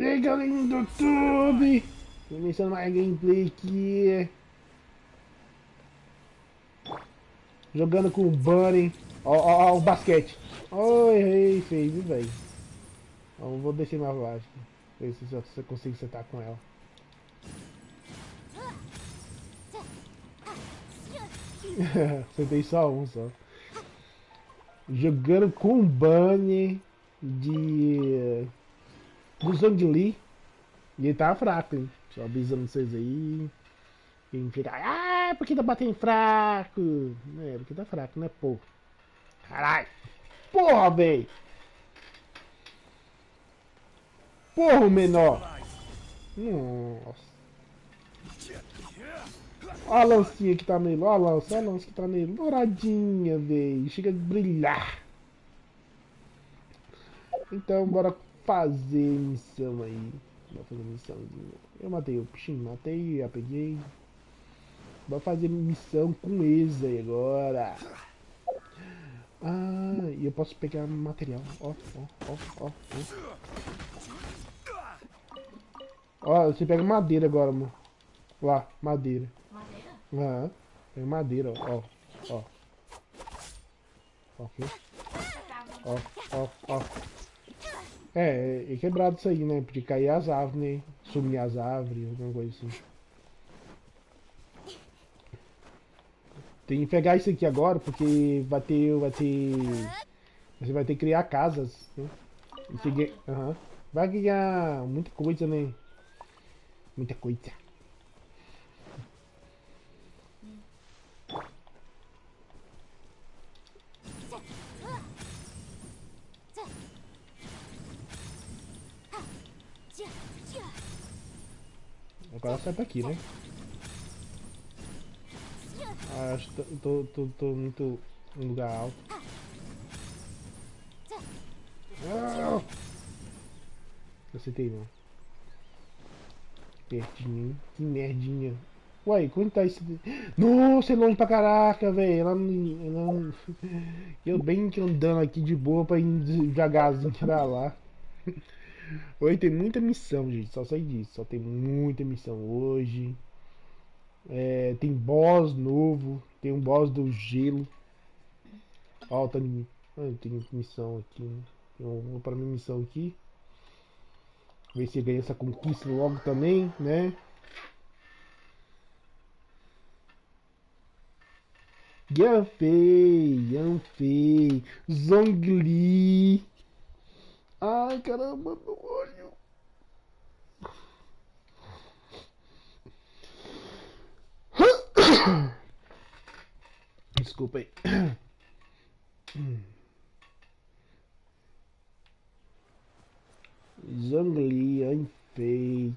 E aí galerinha do YouTube, começando mais gameplay aqui, jogando com o Bunny, ó o basquete, errei feio, viu velho, vou descer mais baixo, ver se eu consigo acertar com ela. Acertei só um só, jogando com o Bunny do Zhongli, e ele tá fraco, hein? Só avisando vocês aí. Quem fica, porque tá batendo fraco? É, porque tá fraco, né, pô? Caralho! Porra, véi! Porra, menor! Nossa! Olha a lancinha que tá nele, olha a lança que tá nele. Douradinha, véi. Chega a brilhar. Então, bora fazer missão aí. Bora fazer missãozinha. Eu matei o bichinho, matei, já peguei. Bora fazer missão com eles aí agora. Ah, e eu posso pegar material. Ó. Ó, você pega madeira agora, amor. Lá, madeira. Madeira? Aham. Pega madeira, ó. Ó, aqui. Ó. É quebrado isso aí, né? Porque cair as árvores, né? Sumir as árvores, alguma coisa assim. Tem que pegar isso aqui agora, porque você vai ter que criar casas, né? E aham. Vai ganhar muita coisa, né? Muita coisa. Agora sai pra aqui, né? Acho que tô muito em lugar alto. Não acertei não. Pertinho, que merdinha. Uai, quanto tá isso? Nossa, é longe pra caraca, velho. Eu bem que andando aqui de boa pra ir devagarzinho pra lá. Hoje tem muita missão, gente. Só sei disso. Só tem muita missão hoje. É, tem boss novo. Tem um boss do gelo. Ó, tem missão aqui. Né? Vou para minha missão aqui. Ver se ganha essa conquista logo também, né? Yanfei, Zhongli. Ai, caramba, meu olho. Desculpa aí. Zhongli, Yanfei.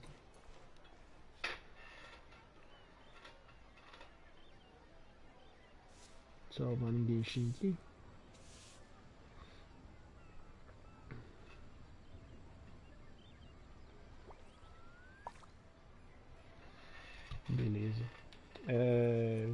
Salvar no Genshin aqui. Beleza. É...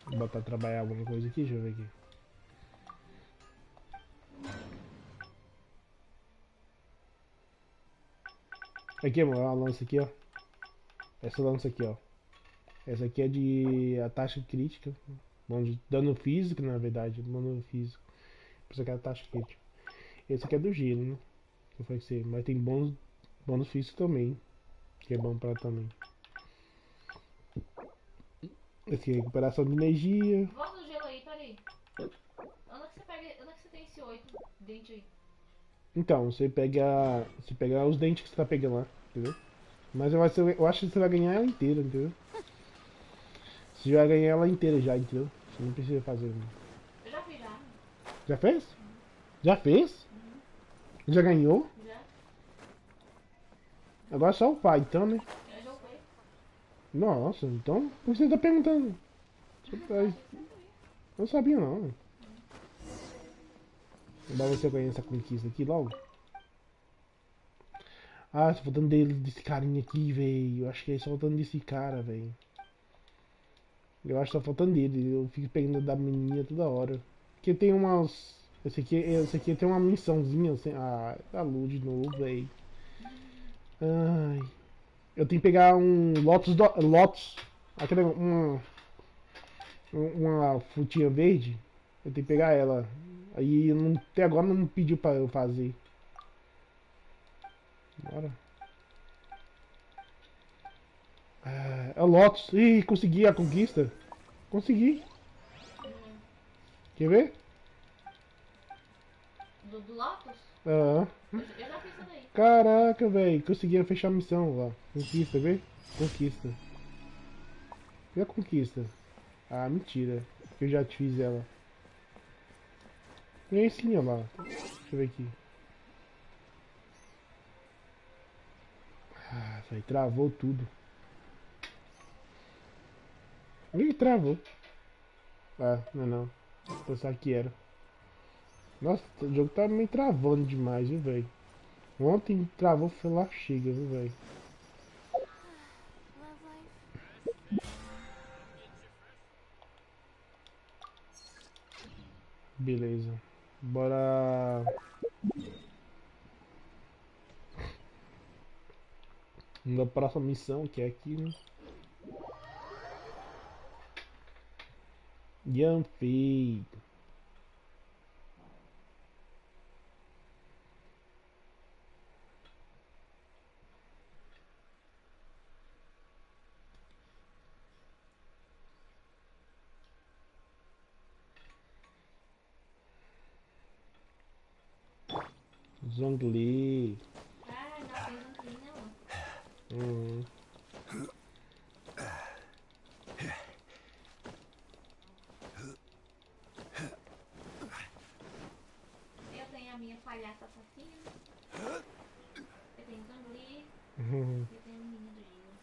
Vou botar trabalhar alguma coisa aqui, deixa eu ver aqui. Aqui, amor, a lança aqui, ó. Essa lança aqui, ó. Essa aqui é de a taxa crítica. Bom, de dano físico, na verdade. Dano físico. Essa aqui é a taxa crítica. Esse aqui é do gelo, né? Que eu falei que você. Mas tem bônus físico também. Que é bom pra também. Esse aqui é recuperação de energia. Volta do gelo aí, peraí. Onde é que você pega. Onde é que você tem esse 8 dente aí? Então, você pega. Você pega os dentes que você tá pegando lá, entendeu? Mas eu acho que você vai ganhar ela inteira, entendeu? Você vai ganhar ela inteira já, entendeu? Você não precisa fazer. Eu já fiz já. Já fez? Já fez? Já ganhou? Já? Agora só o pai, então, né? Eu já fui. Nossa, então por que você tá perguntando? Eu não sabia não. Vai você ganhar essa conquista aqui logo. Ah, tá faltando desse carinha aqui, velho. Eu acho que é só faltando desse cara, velho. Eu acho que tá faltando dele. Eu fico pegando da menininha toda hora. Porque tem umas. Esse aqui tem uma missãozinha assim. Ah, da luz de novo, velho. Ai. Eu tenho que pegar um Lotus. Lotus. Aquela. Uma frutinha verde. Eu tenho que pegar ela. Aí até agora não pediu pra eu fazer. Bora. Ah, é o Lotus. Ih, consegui a conquista. Consegui. Hum, Quer ver? do Lotus? Ah. Eu já fiz isso daí. Caraca, velho. Consegui fechar a missão lá. Conquista, vê? Conquista. E a conquista? Ah, mentira. Eu já fiz ela. Ganhei sim, ó lá. Deixa eu ver aqui. Ah, velho, travou tudo. Ih, travou. Ah, não, não. Pensar que era. Nossa, o jogo tá meio travando demais, viu, velho? Ontem travou, foi lá, chega, viu, velho? Love life. Beleza. Bora na próxima missão, que é aqui, né? Yanfei. Zhongli. Ah, já fez um clean, não. Hum. Eu tenho a minha palhaça assassina. Eu tenho Zangli. Uhum. E eu tenho a menina do gelo.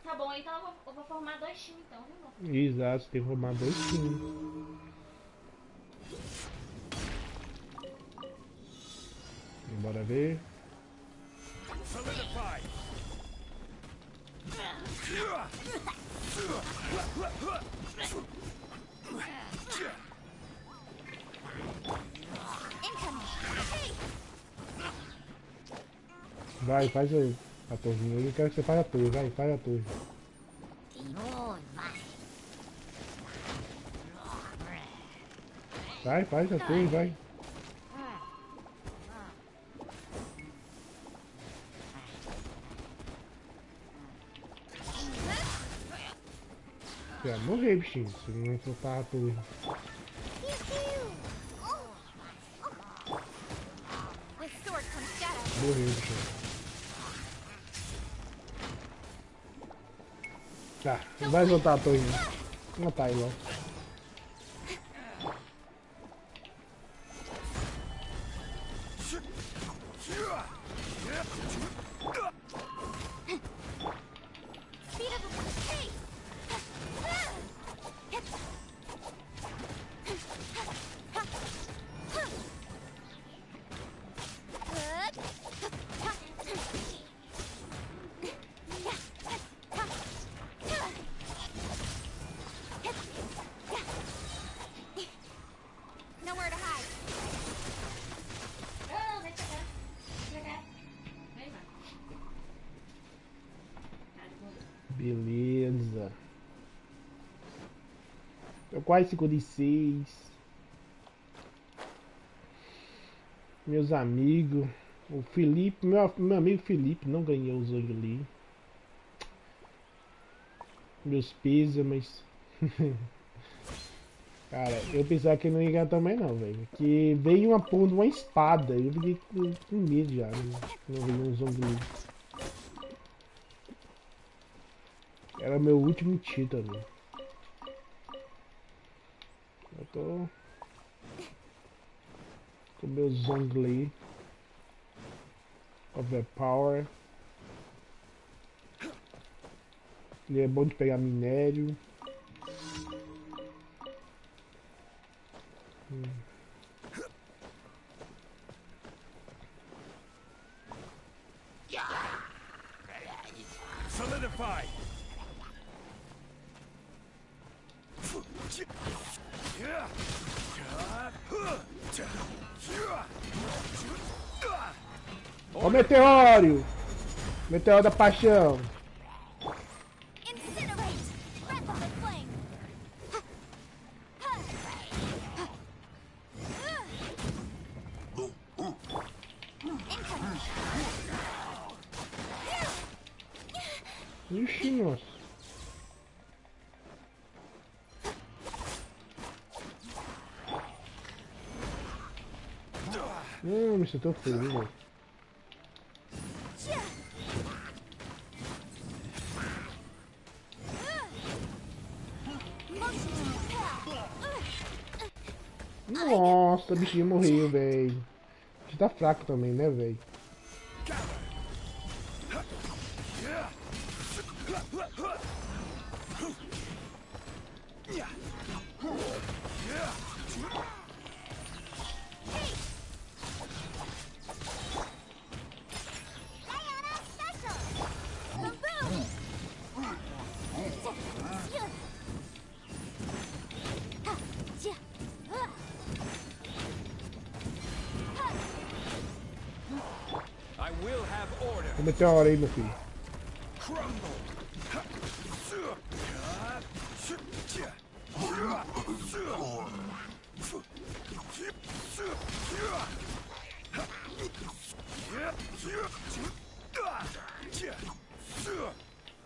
Tá bom, então eu vou formar dois times então, viu, amor? Exato, tem que arrumar dois times. Bora ver. Solidify. Vai, faz aí a torrinha. Eu quero que você faça a torre, vai, faz a torre. Vai, faz a torre, vai. Você vai morrer, bichinho, se não soltar a torre. With sword comes shadow. Morreu, bichinho. Tá, não vai soltar a torre não. Vou matar ele logo. Speed of the chase. Nowhere to hide. Oh, vem pra cá. Vem pra cá. Vem, mano. Ah, de boa. Beleza. Eu quase 56. Meus amigos. O Felipe, meu amigo Felipe não ganhou o Zogli. Meus pêsames. Cara, eu pensava que ele não ia ganhar também não, velho. Porque veio uma porra de uma espada. Eu fiquei com medo já. Não veio um Zogli. Era meu último título. Eu tô com meu Zongli. Overpower. Ele é bom de pegar minério. fortified. Ó o meteoro! Meteoro da paixão. Incinerate! Breath of the flame! Incoming! Ixi, nossa. Isso é tão feio, velho. Nossa, o bichinho morreu, velho. O bicho tá fraco também, né, velho? I will have order. Vou meter uma hora aí, meu filho. Crumble.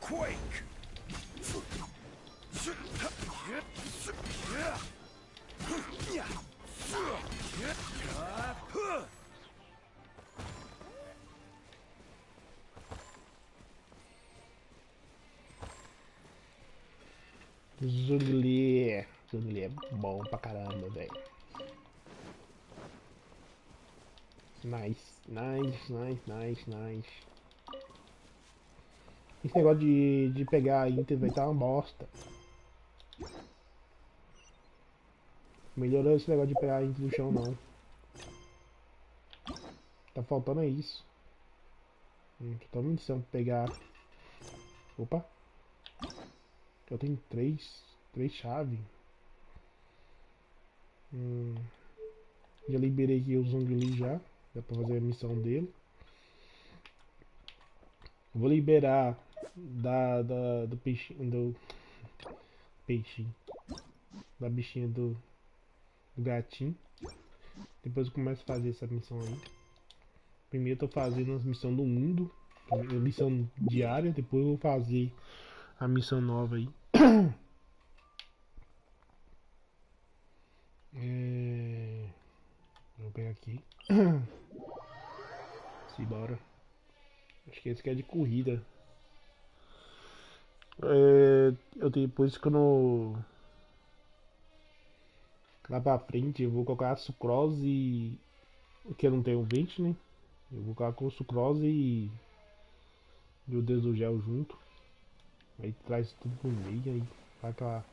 Quake. Zungli. Zungli é bom pra caramba, velho. Nice, nice, nice, nice, nice. Esse negócio de pegar item vai estar uma bosta. Melhorou esse negócio de pegar item do chão, não. Tá faltando é isso. Tô missão pra pegar. Opa! Eu tenho três chaves. Já liberei aqui o Zongli já. Dá pra fazer a missão dele. Vou liberar do peixinho. Do peixinho. Da bichinha do gatinho. Depois eu começo a fazer essa missão aí. Primeiro eu tô fazendo as missões do mundo. Missão diária. Depois eu vou fazer a missão nova aí. Vou pegar aqui. Simbora. Acho que esse aqui é de corrida. Eu tenho depois que eu não. Lá pra frente eu vou colocar a sucrose. Que eu não tenho vente, né? Eu vou colocar com sucrose e o deus do gel junto. Aí traz tudo pro meio, aí vai aquela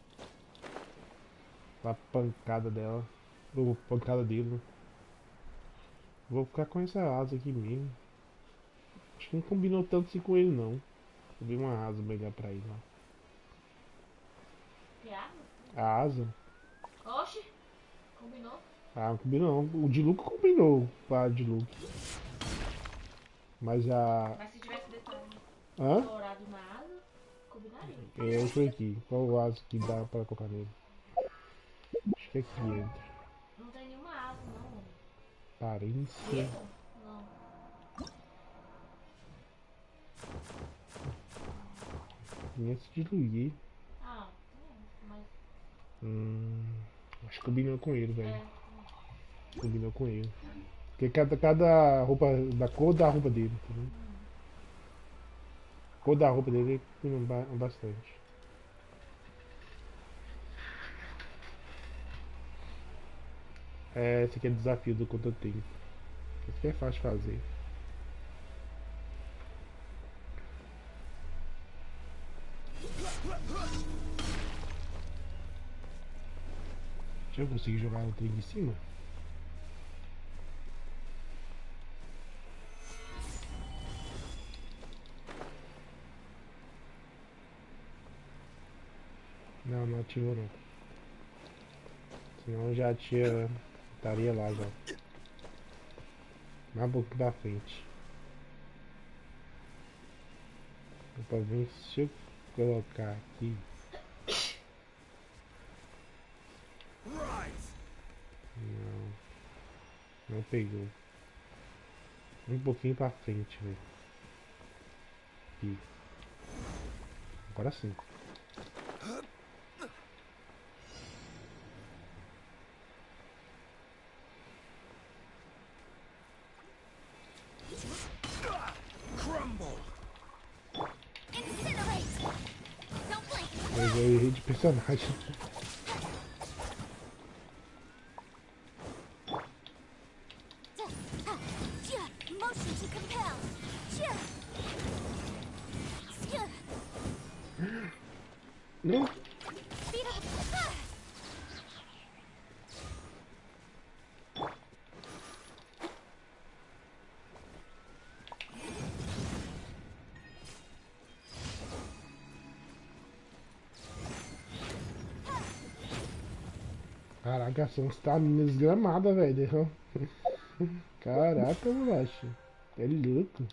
pancada dela. Ou pancada dele, né? Vou ficar com essa asa aqui mesmo. Acho que não combinou tanto assim com ele não. Eu vi uma asa melhor pra ele lá. Que asa? A asa? Oxi, combinou? Ah, não combinou não. O de Luke combinou com a de Luke. Mas a. Mas se tivesse detalhe Hã? dourado na asa, combinaria. Eu tô aqui. Qual asa que dá pra colocar nele? Acho que aqui entra. Não tem nenhuma asa, não. Aparência. Eita, não. Conheço de Luigi. Ah, mas... Acho que combinou com ele, velho. É. Combinou com ele. Porque cada roupa, da cor da roupa dele, entendeu? A cor da roupa dele combinou bastante. Esse aqui é o desafio do quanto eu tenho. Esse aqui é fácil de fazer. Deixa eu conseguir jogar o trem em cima. Não, não ativou não. Senão já tinha. Estaria lá já. Mais um pouquinho pra frente. Pra ver se eu colocar aqui. Rise. Não. Não pegou. Um pouquinho pra frente, velho. Aqui. Agora sim. Crumble. Incinerate! Don't blink! Eu errei de personagem. Motion to compel! Não. Speed of Caraca, são estaminas gramadas, velho. Caraca, moleque. É louco.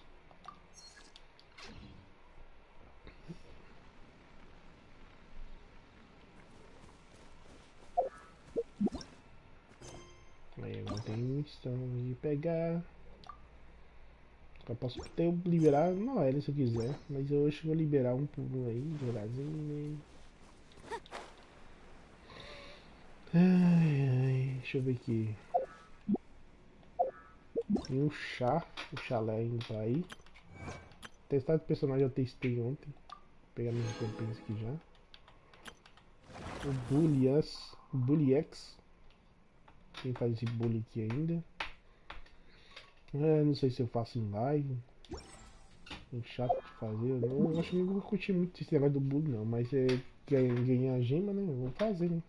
Aí agora tem missão de pegar. Eu posso até liberar na hora se eu quiser. Mas eu acho que vou liberar um por um aí, devagarzinho. Ai, ai, deixa eu ver aqui. Tem um chá, o chalé indo pra aí. Testar de personagem eu testei ontem. Vou pegar minhas recompensas aqui já. O Bulliex. Quem faz esse bully aqui ainda? Não sei se eu faço em live. É chato de fazer. Eu não acho que eu não vou curtir muito esse negócio do bully não. Mas é ganhar gema, né? Eu vou fazer, né?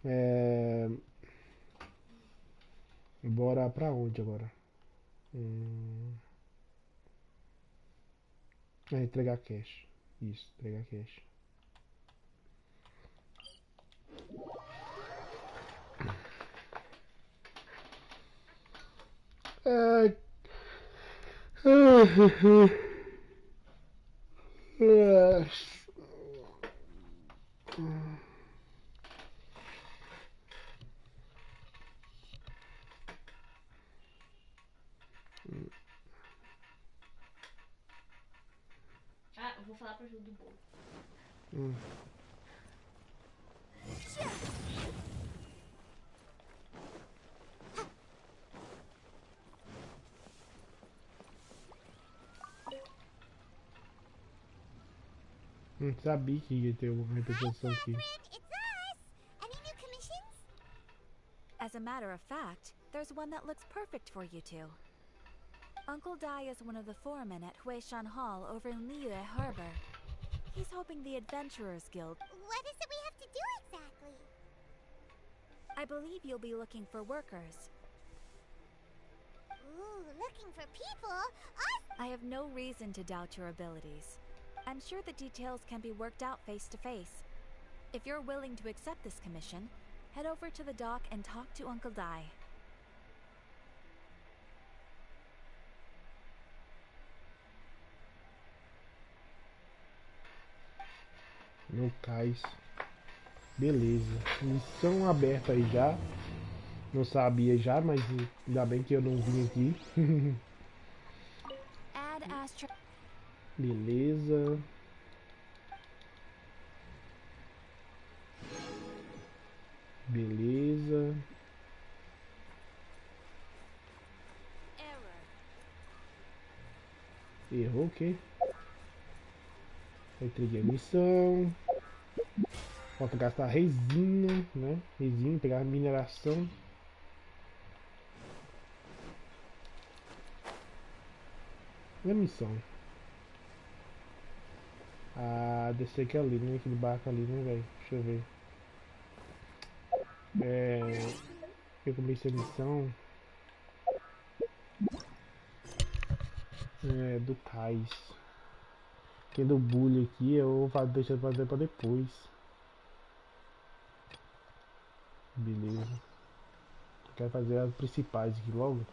É... Bora pra onde agora? Entregar cash. Isso, entregar cash. Ai. Ah, eu vou falar pra ajuda do bolo. Não sabia que ia ter uma representação aqui. It's us! Any new commissions? As a matter of fact, there's one that looks perfect for you two. Uncle Dai is one of the foremen at Huishan Hall over in Liyue Harbor. He's hoping the Adventurers Guild. What is it we have to do exactly? I believe you'll be looking for workers. Ooh, looking for people? Us? I have no reason to doubt your abilities. I'm sure the details can be worked out face to face. If you're willing to accept this commission, head over to the dock and talk to Uncle Dai. No cais. Beleza. Missão aberta aí já. Não sabia já, mas ainda bem que eu não vim aqui. Add Astra. Beleza. Beleza. Error. Errou o quê? Eu entreguei a missão. Falta gastar resina, né? Resina, pegar mineração. E a missão? Ah, descer aqui ali, né? Aquele barco ali, né, velho? Deixa eu ver. Eu comecei a missão. Do cais. Que é do bully aqui, eu vou deixar fazer pra depois. Beleza. Eu quero fazer as principais aqui logo.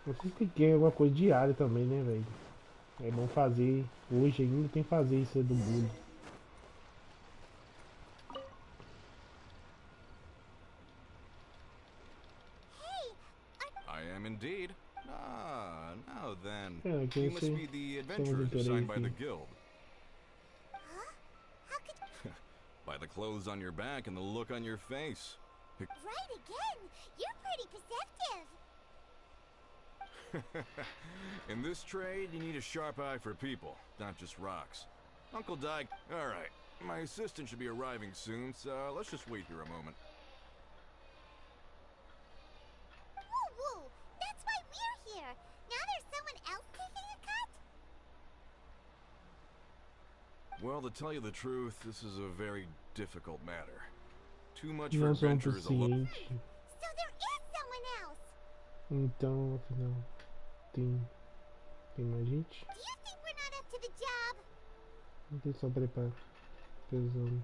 Eu cliquei em alguma coisa diária também, né, velho? É bom fazer. Hoje ainda tem que fazer isso aí do bullying. I am indeed. Ah, now then. É, aqui You must você. be the São adventurers aventureiros assigned by the aqui. guild. Huh? How could... By the clothes on your back and the look on your face. Right again! You're pretty perceptive! In this trade, you need a sharp eye for people, not just rocks. Uncle Dyke, alright. My assistant should be arriving soon, so let's just wait here a moment. Woo woo! That's why we're here! Now there's someone else taking a cut? Well, to tell you the truth, this is a very difficult matter. Too much for Não são adventurers alone. suficientes. So there is someone else! Então, afinal, tem mais gente? Do you think we're not up to the job? Atenção, prepara. Pesando.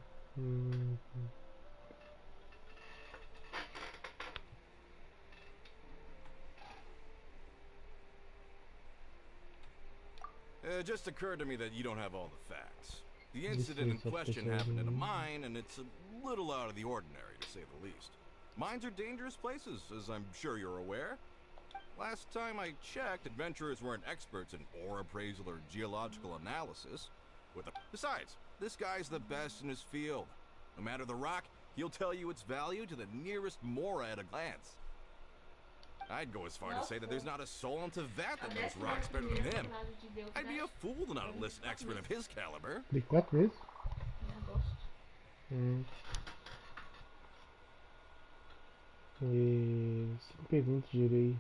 It just occurred to me that you don't have all the facts. The This incident in is a question happened in a precision. mine, and it's a little out of the ordinary, to say the least. Mines are dangerous places, as I'm sure you're aware. Last time I checked, adventurers weren't experts in ore appraisal or geological analysis. Besides, this guy's the best in his field. No matter the rock, he'll tell you its value to the nearest mora at a glance. I'd go as far to say that there's not a soul in Tibet that knows rocks better than him. I'd be a fool to not list an expert of his caliber. De 4 vezes? Em agosto. Sempre pergunto direi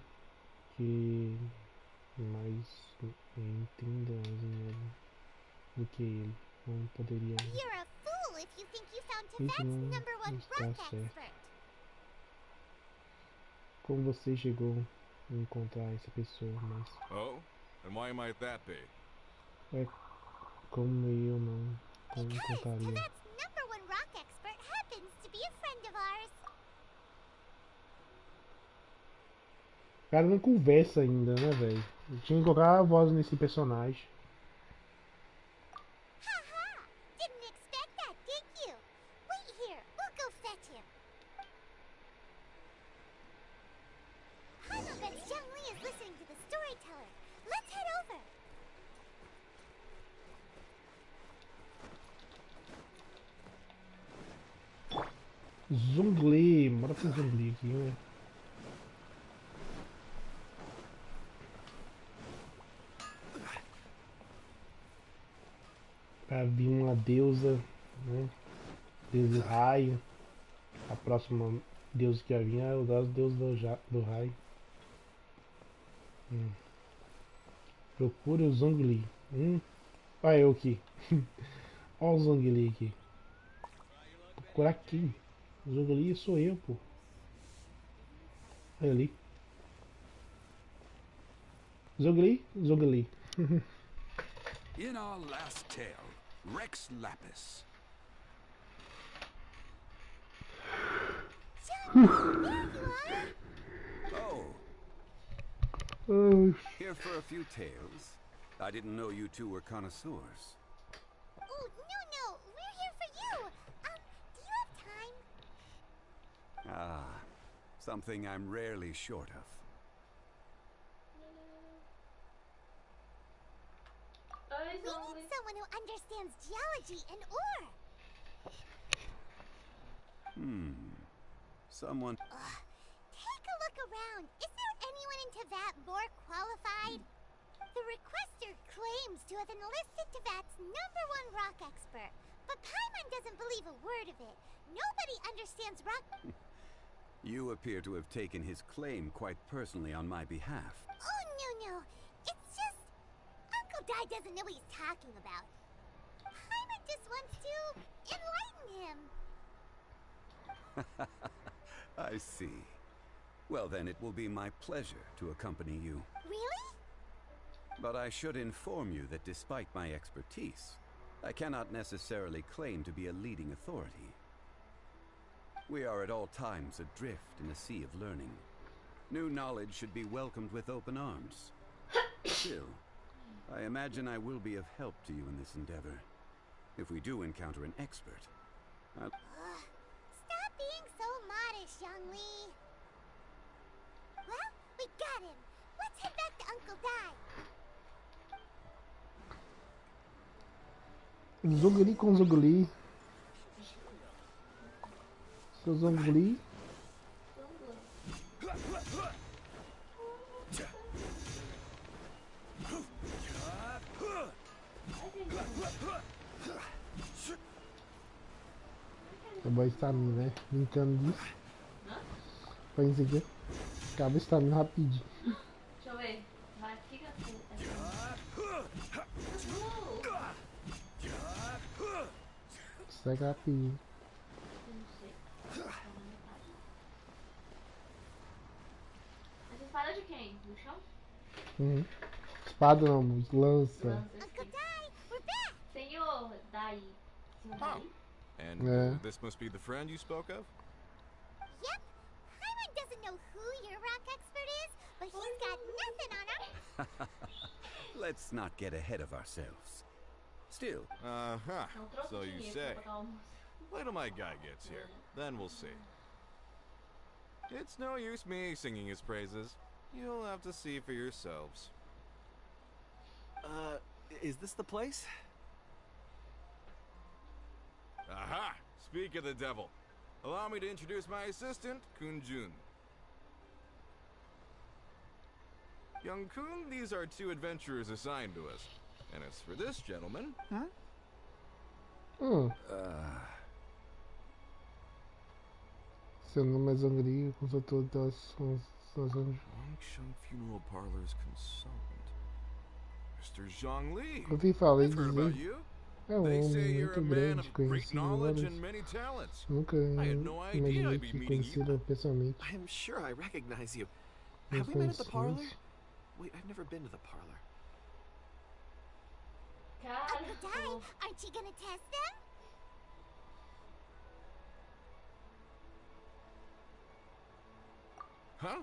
que mais entenda do que ele. Não poderia. You're a fool if you think you found Isso Tibet's não number one está rock certo. expert. Como você chegou a encontrar essa pessoa, mas Oh? And why might that be? é como eu não Because encontraria. Tibet's number one rock expert happens to be a friend of ours. O cara não conversa ainda, né, velho? Eu tinha que colocar a voz nesse personagem. Haha! Didn't expect that, did you? Wait here, we'll go fetch him. Paimon bets Zhang Li is listening to the storyteller. Let's head over. Zongli, bora pro Zongli aqui, né? Pra vir uma deusa, né? Deusa do raio. A próxima deusa que vai vir é o deus do raio. Procure o Zongli. Olha eu aqui. Olha o Zongli aqui. Vou procurar aqui. O Zongli sou eu, pô. Olha ali. Zongli? Zongli. In our last tale, Rex Lapis. Zhang Li, there you are. Oh, Oh, here for a few tales. I didn't know you two were connoisseurs. Oh, no, we're here for you. Do you have time? Ah, something I'm rarely short of. Oi, We Zongli. need someone who understands geology and ore. Someone. Take a look around. Is there anyone in Tibet more qualified? The requester claims to have enlisted Tibet's number one rock expert, but Paimon doesn't believe a word of it. Nobody understands rock. You appear to have taken his claim quite personally on my behalf. Oh, no. It's just Uncle Dai doesn't know what he's talking about. Paimon just wants to enlighten him. I see. Well, then it will be my pleasure to accompany you. Really? But I should inform you that despite my expertise, I cannot necessarily claim to be a leading authority. We are at all times adrift in a sea of learning. New knowledge should be welcomed with open arms. Still, I imagine I will be of help to you in this endeavor. If we do encounter an expert, Stop being so modest, Zhongli. Well, we got him. Let's head back to Uncle Dai. Zongli com Zongli. Seu Zongli. Acabou a estamina, né? Brincando disso. Põe isso aqui. Acaba a estamina rapidinho. Deixa eu ver. Vai, fica assim. Segue rapidinho. Não sei. Essa espada é de quem? Do chão? Uhum. Espada não, lança. Lança. Uncle Dai, we're back. Senhor Dai. Senhor Huh. Dai? And Yeah. this must be the friend you spoke of? Yep. Paimon doesn't know who your rock expert is, but he's got nothing on him. let's not get ahead of ourselves. Still, Uh-huh. Não trouxe So you dinheiro say. pra pagar o almoço. Wait till my guy gets here. Then we'll see. It's no use me singing his praises. You'll have to see for yourselves. Is this the place? Aha! Speak of the devil. Allow me to introduce my assistant, Kunjun. Young Kun, these are two adventurers assigned to us. And as for this gentleman, Seu nome é Zongli, consultor das anjos. Longsheng Funeral Parlor's consultant, Mr. Zhongli. Ouvi falar I've heard dizer. about you. É um They say homem you're muito a man grande, of great conhecido knowledge vários. and many talents. Nunca I had no idea imaginei I'd be que meeting you. conhecida pessoalmente. I'm sure I recognize you. Nos Have we met at the parlor? conhecemos. Wait, I've never been to the parlor. Uncle Dai, Cara, aren't you gonna test them? Huh?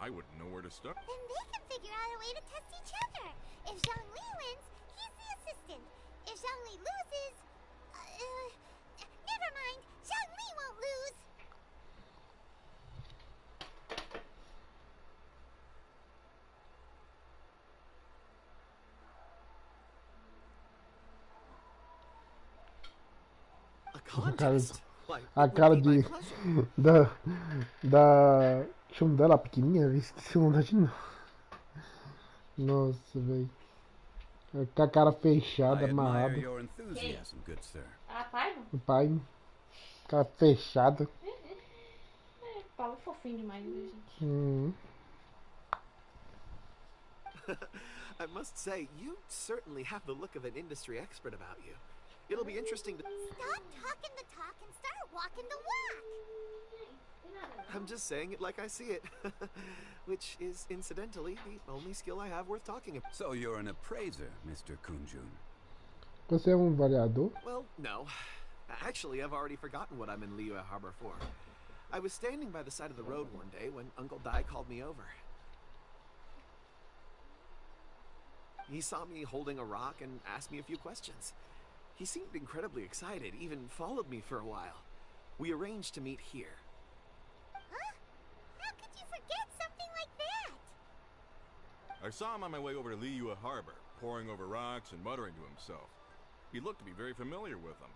I wouldn't know where to start. Then they can figure out a way to test each other. If Zhongli wins, he's the assistant. If Zhongli loses, never mind. Zhongli won't lose. A cara- contest? Why, A it cara would be my de. pleasure. Da. Chama dela pequenininha, esqueci o nome da de novo. Nossa, velho. Com a cara I fechada, admire amarrada. your enthusiasm, good sir. a Paiva? O pai. Cara fechada. É, Paulo é fofinho demais, viu, gente? I must say, you certainly have the look of an industry expert about you. It'll be interesting to... Stop talking the talk and start walking the walk. Tem nada, não. I'm just saying it like I see it. Which is, incidentally, the only skill I have worth talking about. So you're an appraiser, Mr. Kunjun. Você é um variador? Well, no. Actually, I've already forgotten what I'm in Liyue Harbor for. I was standing by the side of the road one day when Uncle Dai called me over. He saw me holding a rock and asked me a few questions. He seemed incredibly excited, even followed me for a while. We arranged to meet here. Huh? How could you forget something like that? I saw him on my way over to Liyue Harbor, poring over rocks and muttering to himself. He looked to be very familiar with them.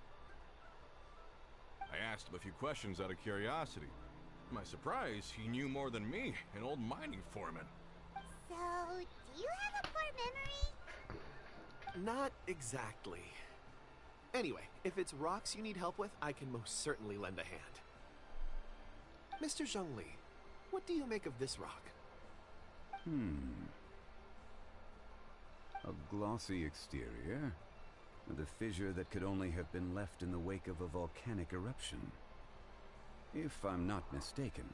I asked him a few questions out of curiosity. To my surprise, he knew more than me, an old mining foreman. So, do you have a poor memory? Not exactly. Anyway, if it's rocks you need help with, I can most certainly lend a hand. Mr. Zhongli, what do you make of this rock? A glossy exterior, and a fissure that could only have been left in the wake of a volcanic eruption. If I'm not mistaken,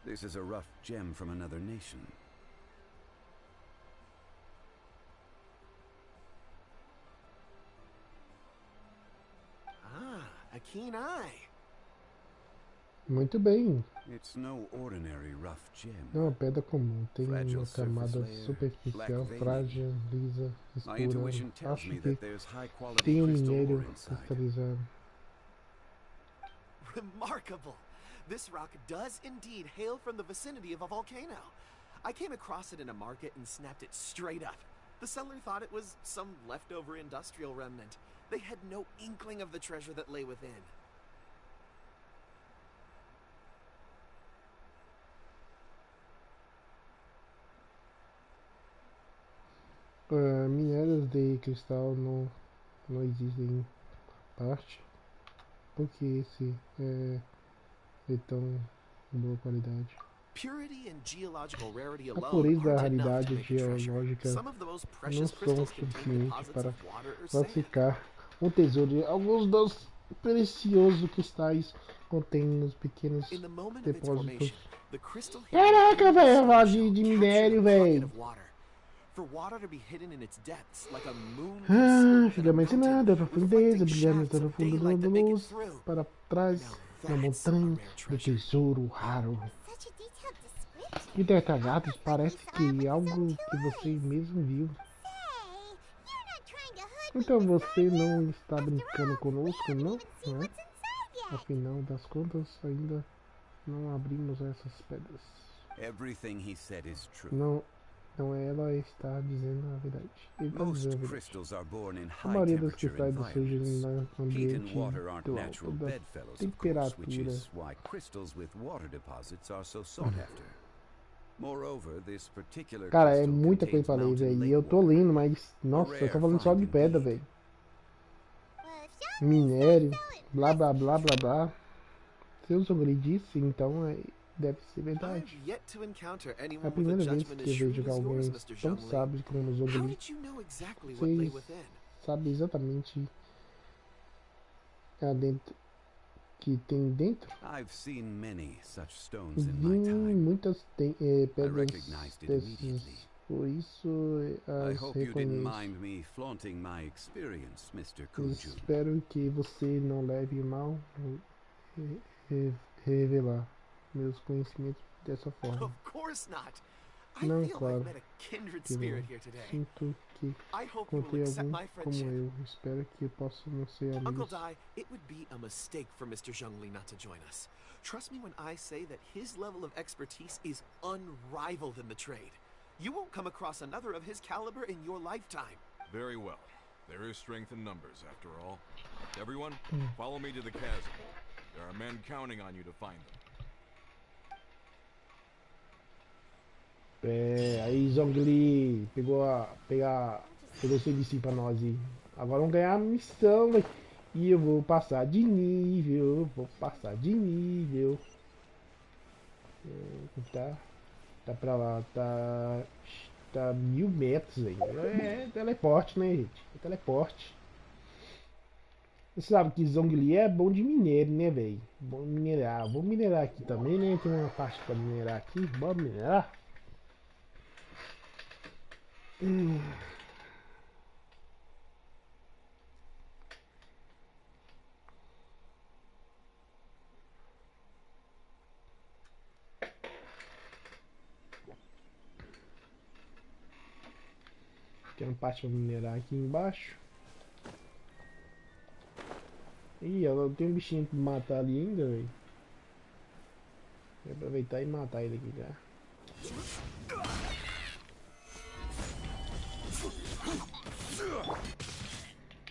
this is a rough gem from another nation. Ah, a keen eye. Muito bem. It's no ordinary rough gem. É uma pedra comum. Tem Fragile uma surface camada layer, superficial, black frágil, lisa, My escura. intuition tells Acho me que that there's high quality tem um crystal minério ore inside. cristalizado. Remarkable! This rock does indeed hail from the vicinity of a volcano. I came across it in a market and snapped it straight up. The seller thought it was some leftover industrial remnant. They had no inkling of the treasure that lay within. Minérios de cristal não existem em parte. Porque esse é tão boa qualidade. Purity and geological rarity A alone pureza e a aren't enough to raridade make a treasure. geológica Some of the most não precious são crystals contain suficientes deposits para of water or sand. classificar um tesouro. Alguns dos preciosos cristais contêm os pequenos In the moment of its depósitos. formation, the crystal Caraca, velho, eu gosto de de minério, velho. For water to be hidden in its depths, like a moon Antigamente nada, profundeza, brilhando no fundo da luz, para trás, na montanha do tesouro raro. Such a detailed description. Que detalhados, parece que algo que você mesmo viu. Say, you're not trying to hood me Então with você that, não you? está After brincando all, conosco, we haven't não? even seen Não é? what's inside yet. Afinal das contas, ainda não abrimos essas pedras. Everything he said is true. Não é ela está dizendo a verdade. Ele está Most dizendo a verdade. crystals are born in A high maioria dos temperature cristais surgem environments. no Heat ambiente and water aren't do natural alto da bedfellows, of course, which temperatura. is why crystals with water deposits are so sought after. Moreover, this particular Cara, é crystal muita coisa contains pra ler, mountain velho. E lake eu tô water. lendo, mas nossa, eu tô falando só de pedra, velho. Well, if Sean Minério, says so, it blá blá must blá be blá true. blá. Se o Zoguri disse, então deve ser I've verdade. yet to encounter É a anyone with a primeira vez judgment que as eu shrewd vejo as alguém yours, Mr. tão Zhongli. sábio como o How Zoguri. did you know exactly what lay Vocês within? sabem exatamente dentro, que tem dentro. I've seen many such stones Vi in my time. muitas pedras recognized it desses, immediately. por isso I as hope you didn't reconheço. mind me flaunting my experience, Mr. Kunjun. Espero que você não leve mal revelar meus conhecimentos dessa forma. Of course not. I Não, feel claro I've met a kindred que não. spirit here today. Sinto que I hope you will contei accept algum my como friendship. eu. Espero que possamos ser Uncle amigos. Dai, it would be a mistake for Mr. Zhongli not to join us. Trust me when I say that his level of expertise is unrivaled in the trade. You won't come across another of his caliber in your lifetime. Very well. There is strength in numbers, after all. Everyone, follow me to the chasm. There are men counting on you to find them. Aí Zongli pegou o serviço pra nós aí. Agora vamos ganhar a missão, velho. E eu vou passar de nível. Tá pra lá, tá 1000 metros aí. É teleporte, né, gente? É teleporte. Você sabe que Zongli é bom de minério, né, velho? Bom minerar. Vou minerar aqui também, né? Tem uma parte pra minerar aqui. Bora minerar? Tem uma parte pra minerar aqui embaixo. Ih, ela tem um bichinho pra matar ali ainda, velho. Vou aproveitar e matar ele aqui já.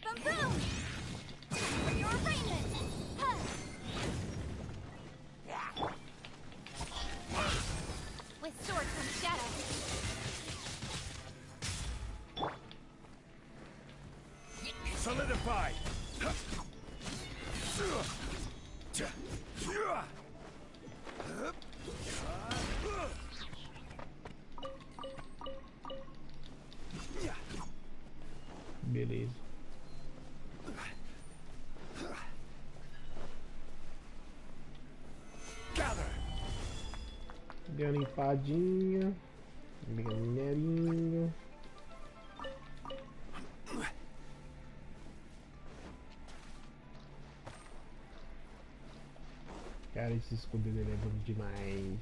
Boom boom! For your arraignment! Huh. With swords from shadow. Solidify! Beleza. Deu uma limpadinha. Pegar minerinho. Cara, esse escudo dele é bom demais.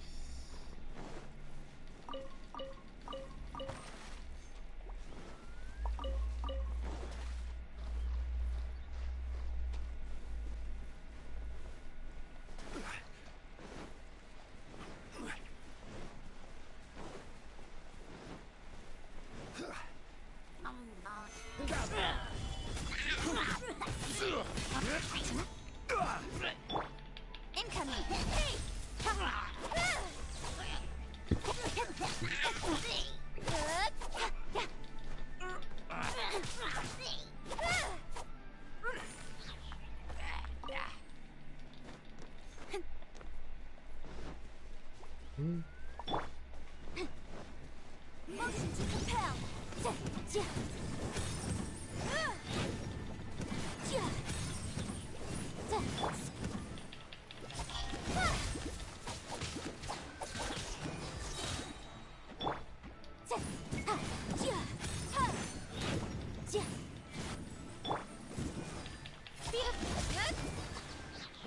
Motion to compel.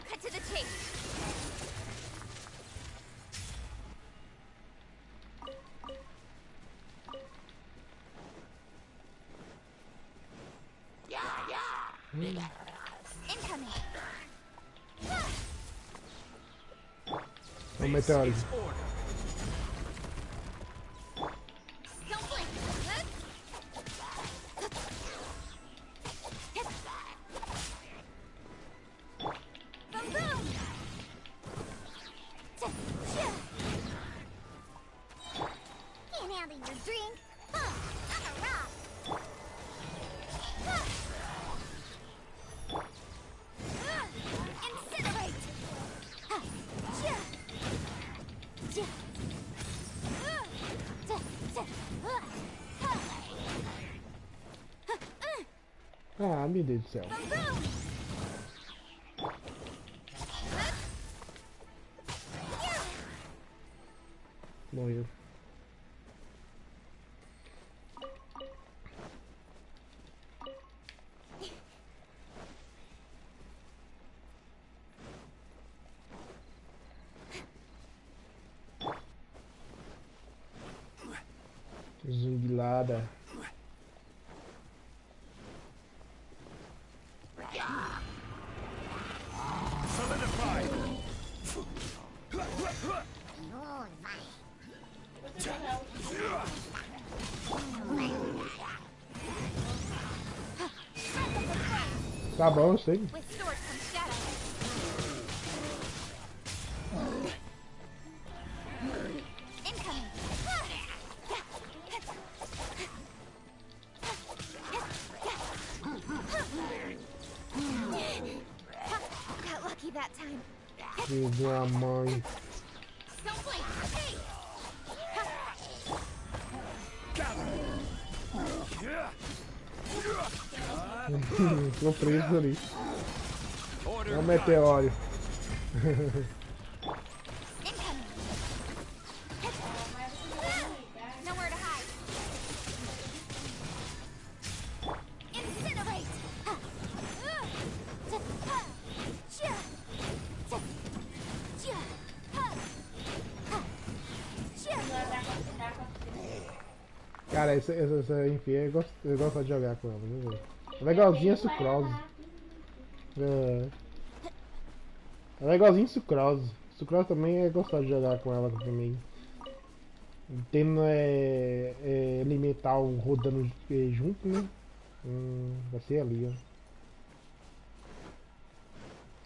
Cut to the chase. Incoming. É um meteoro. Don't blink. Boom, boom. Can't handle your drink. I'm a rock. Incinerate. Ah, meu Deus do céu. Morreu. Zumbilada. Tá bom, eu sei. With sword comes shadow. Incoming. Got lucky that time. Minha mãe. Don't blink. Hey. Tô preso ali. É um meteoro. Incoming. Nowhere to hide. Incinerate. Cara, essa enfia eu gosto de jogar com ela, viu? É legalzinho a sucrose. É legalzinho sucrose. Sucrose também é gostoso de jogar com ela também. Tendo elemental rodando junto, né? Vai ser ali, ó.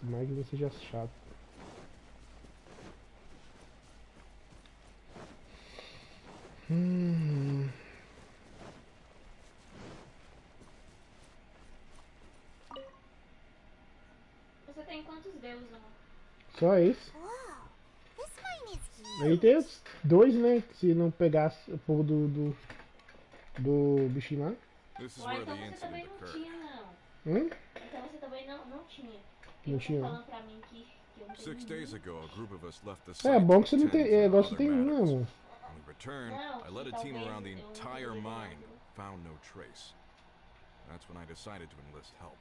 Mais que não seja chato. Você tem quantos deus, amor? Só esse. Whoa. This mine is Aí huge. tem os dois, né? Que se não pegasse o povo do bichinho lá. This is Ó, where the então você também incident não occurred. tinha, não. Hum? Então você também não tinha. Não Eu tô tinha. falando pra mim que eu não tenho 6 days nenhum. ago, a group of us left the É site bom to que você não attend tem. to Agora você other tem um, matters. amor. When we returned, Não, I led a que team talvez around the eu não entire teria mine, ganhado. found no trace. That's when I decided to enlist help.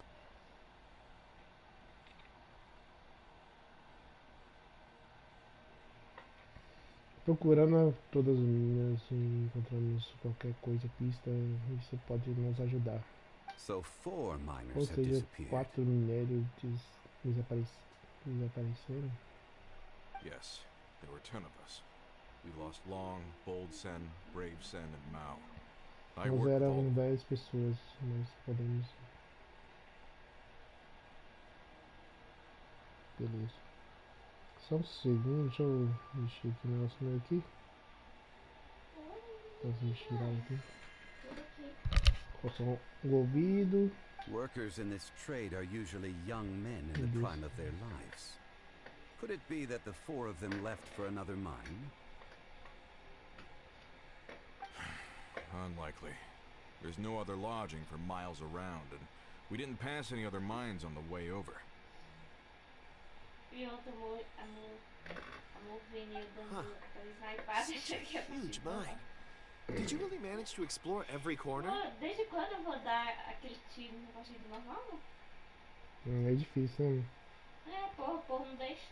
Procurando todas as minas e encontramos qualquer coisa, pista, isso pode nos ajudar. So 4 Ou miners have seja, disappeared. 4 minérios desapareceram. Yes, there were 10 of us. We lost Long, Bold Sen, Brave Sen, and Mao. I Nós worked with all éramos of them. 10 pessoas, mas podemos. Beleza. Só um segundo, deixa eu mexer aqui no negócio meu aqui. Posso mexer aqui. Coçar o ouvido. Workers in this trade are usually young men in the prime of their lives. Could it be that the 4 of them left for another mine? Unlikely. There's no other lodging for miles around, and we didn't pass any other mines on the way over. E ontem a Movinho dando aquela snipada. Huge mine. Did you really manage to explore every corner? Desde quando eu vou dar aquele tiro no negócio de normal? É difícil, né? Porra, não deixa.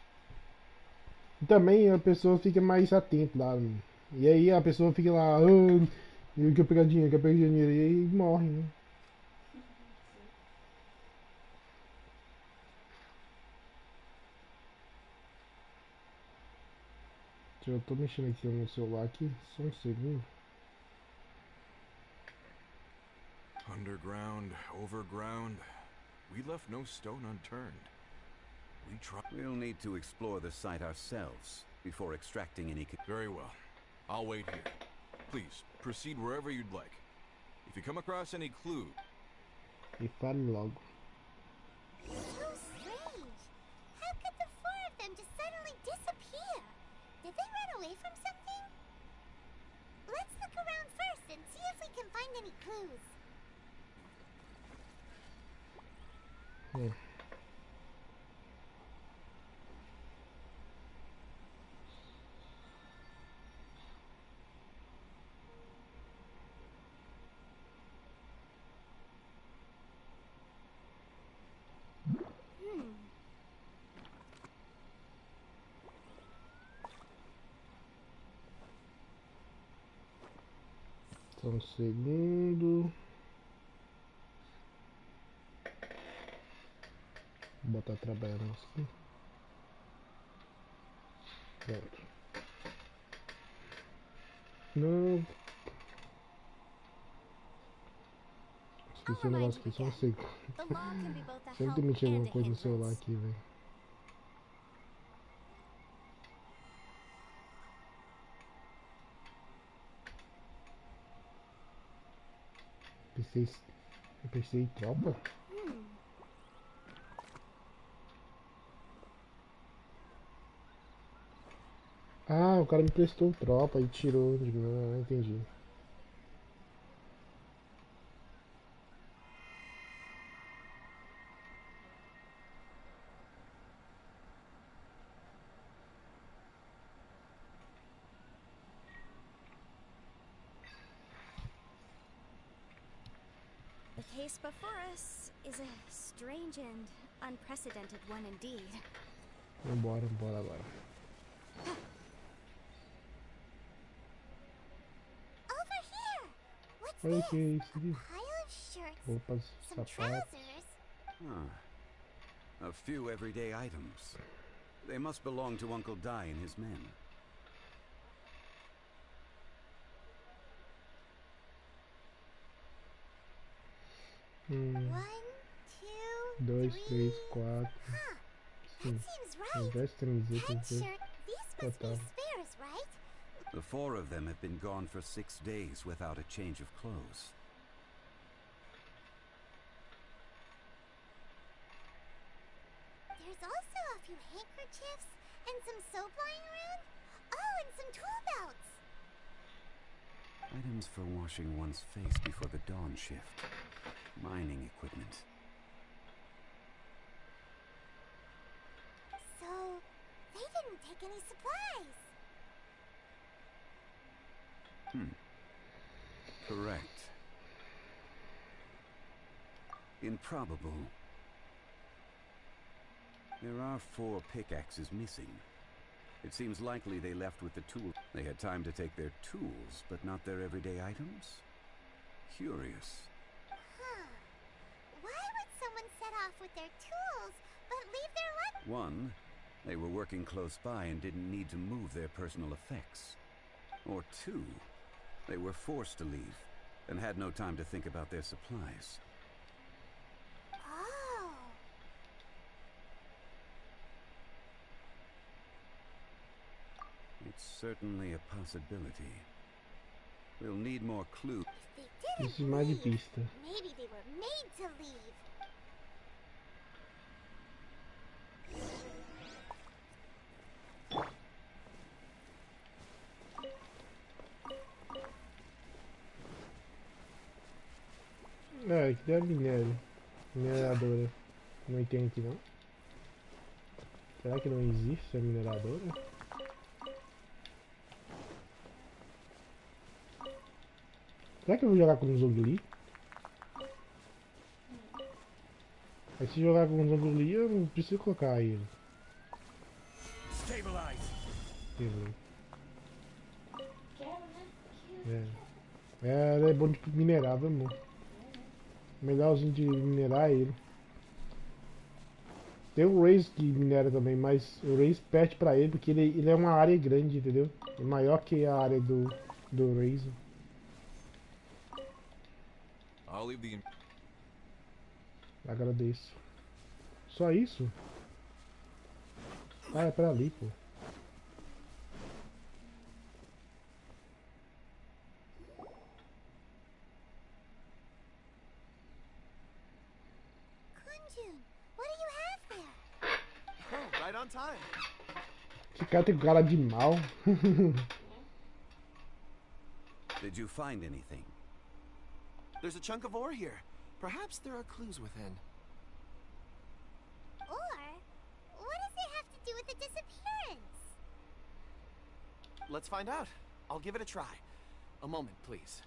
E também a pessoa fica mais atenta lá. Né? E aí a pessoa fica lá, eu quero pegar dinheiro, e aí morre, né? Eu tô mexendo aqui no celular aqui, só um segundo. Underground, overground, we left no stone unturned. We tried. We'll need to explore the site ourselves before extracting any. Very well. I'll wait here. Please, proceed wherever you'd like. If you come across any clue... E fale logo. So strange. How could the 4 of them just suddenly disappear? Did they run away from something? Let's look around first and see if we can find any clues. Só um segundo. Vou botar trabalhando assim. Pronto. Não. Esqueci o negócio aqui, só um segundo. The law can be both a help Sempre mexer and alguma a coisa no celular hindrance. aqui, velho. Pensei em tropa? Ah, o cara me prestou tropa e tirou de mim. Ah, entendi. The case before us is a strange and unprecedented one indeed. Vambora agora. Over here! What's Olha this? que é isso aqui. Pile of shirts, Roupas, some sapatos. trousers. A few everyday items. They must belong to Uncle Dai and his men. One, two, 2, 3, three. 4. Huh, Sim. that seems right. Veste, camiseta, Pant tudo. shirt. These must Total. be spares, right? The 4 of them have been gone for 6 days without a change of clothes. There's also a few handkerchiefs and some soap lying around. Oh, and some tool belts. Items for washing one's face before the dawn shift. Mining equipment. So, they didn't take any supplies. Correct. Improbable. There are 4 pickaxes missing. It seems likely they left with the tool. They had time to take their tools, but not their everyday items? Curious. Huh. Why would someone set off with their tools, but leave their luggage? One, they were working close by and didn't need to move their personal effects. Or two, they were forced to leave and had no time to think about their supplies. Oh. It's certainly a possibility. We'll need more clues. If they Isso didn't mais de leave, pista. maybe they were made to leave. É, que deve minério. Mineradora. Não tem aqui não. Será que não existe a mineradora? Será que eu vou jogar com um Zogli? Aí se jogar com um Zogli eu não preciso colocar ele. Stabilize. Beleza. Quero, né? É bom de minerar, viu, amor? Melhorzinho de minerar é ele. Tem o Raze que minera também, mas o Raze perde pra ele porque ele é uma área grande, entendeu? É maior que a área do Raze. I'll leave the... Agradeço. Só isso? Ah, é pra ali, pô. Kunjun, what do you have there? Oh, right on time. Esse cara tem cara de mal. Did you find anything? There's a chunk of ore here. Perhaps there are clues within. Or, what does it have to do with the disappearance? Let's find out. I'll give it a try. A moment, please.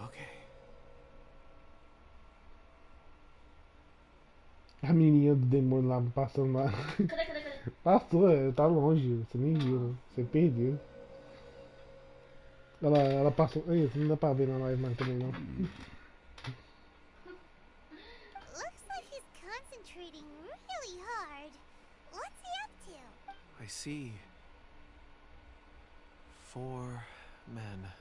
Okay. A menininha do demônio lá passando lá. Cadê? Passou, tá longe, você nem viu, né? Você perdeu. Ela passou. Ei, não dá pra ver na live mais também não. Looks like he's concentrating really hard. What's he up to? I see. 4 men.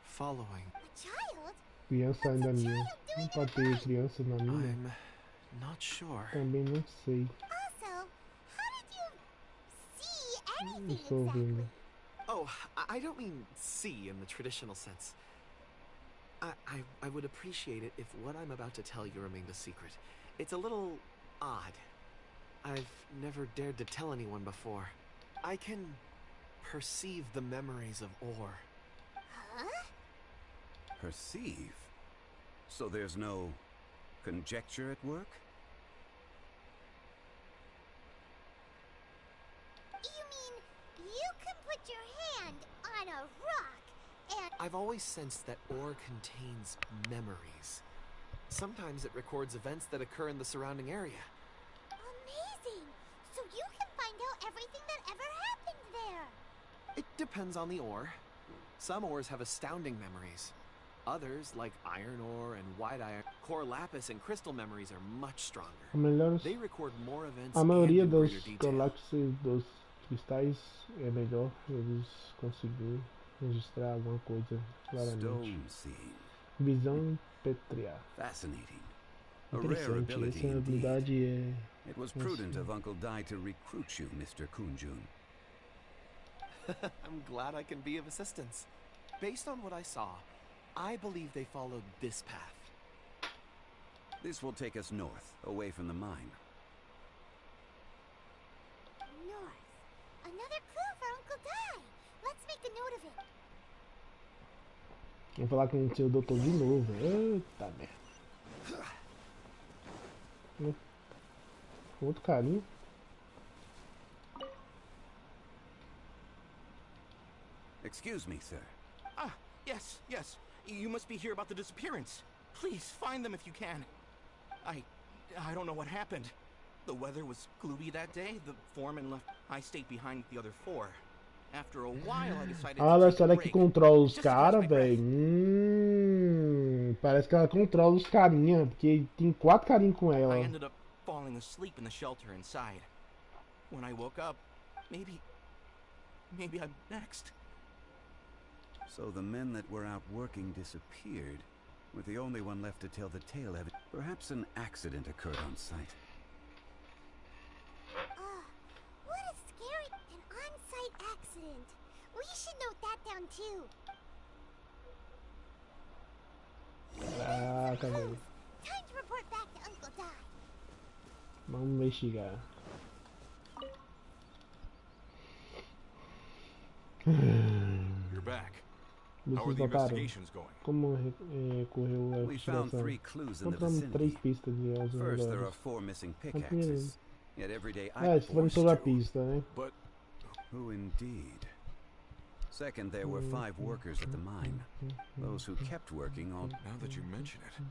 Following. A child? Criança ainda minha. Não pode ter criança na minha. I'm not sure. Também não sei. Also, how did you see Não anything estou exactly? vendo. Oh, I don't mean see in the traditional sense. I would appreciate it if what I'm about to tell you remained a secret. It's a little odd. I've never dared to tell anyone before. I can perceive the memories of ore. Huh? Perceive? So there's no conjecture at work? You mean you can put your hand on a rock and... I've always sensed that ore contains memories. Sometimes it records events that occur in the surrounding area. Amazing! So you can find out everything that ever happened there. It depends on the ore. Some ores have astounding memories. Others, like iron ore and white iron, core lapis and crystal memories are much stronger. They record more events A and maioria in dos greater detail. galáxias dos cristais é melhor eles conseguirem registrar alguma coisa claramente. Stone seeing. Visão pétrea. Fascinating. A rare Interessante, ability essa indeed. habilidade é... It was prudent of Uncle Dai to recruit you, Mr. Kunjun. I'm glad I can be of assistance. Based on what I saw, I believe they followed this path. This will take us north, away from the mine. North. Another clue for Uncle Dai. Let's make a note of it. Vou falar com o seu doutor de novo. Eita merda. Outro carinho. Excuse me, sir. Ah, yes. You must be here about the disappearance. Please find them if you can. I don't know what happened. The weather was gloomy that day. The foreman left. I stayed behind with the other 4. After a while, I decided Olha to só, take a ela que break. controla os Just to catch caras, my breath. velho. Parece que ela controla os carinha, porque tem 4 carinhos com ela. I ended up falling asleep in the shelter inside. When I woke up, maybe I'm next. So the men that were out working disappeared, with the only one left to tell the tale of it. Perhaps an accident occurred on site. What a scary... An on-site accident. We should note that down too. Caraca, velho. Time to report back to Uncle Di. Vamos investigar. You're back. How are Vocês the notaram investigations going? como correu a We found investigação? 3 clues in the Encontramos 3 vicinity. pistas de as First, there are melhores. 4 missing primeiro. pickaxes. Yet every day É, I se for sobre a pista, né? But Who indeed? Second, there were 5 workers at the mine. Those who kept working all... now that you mention it,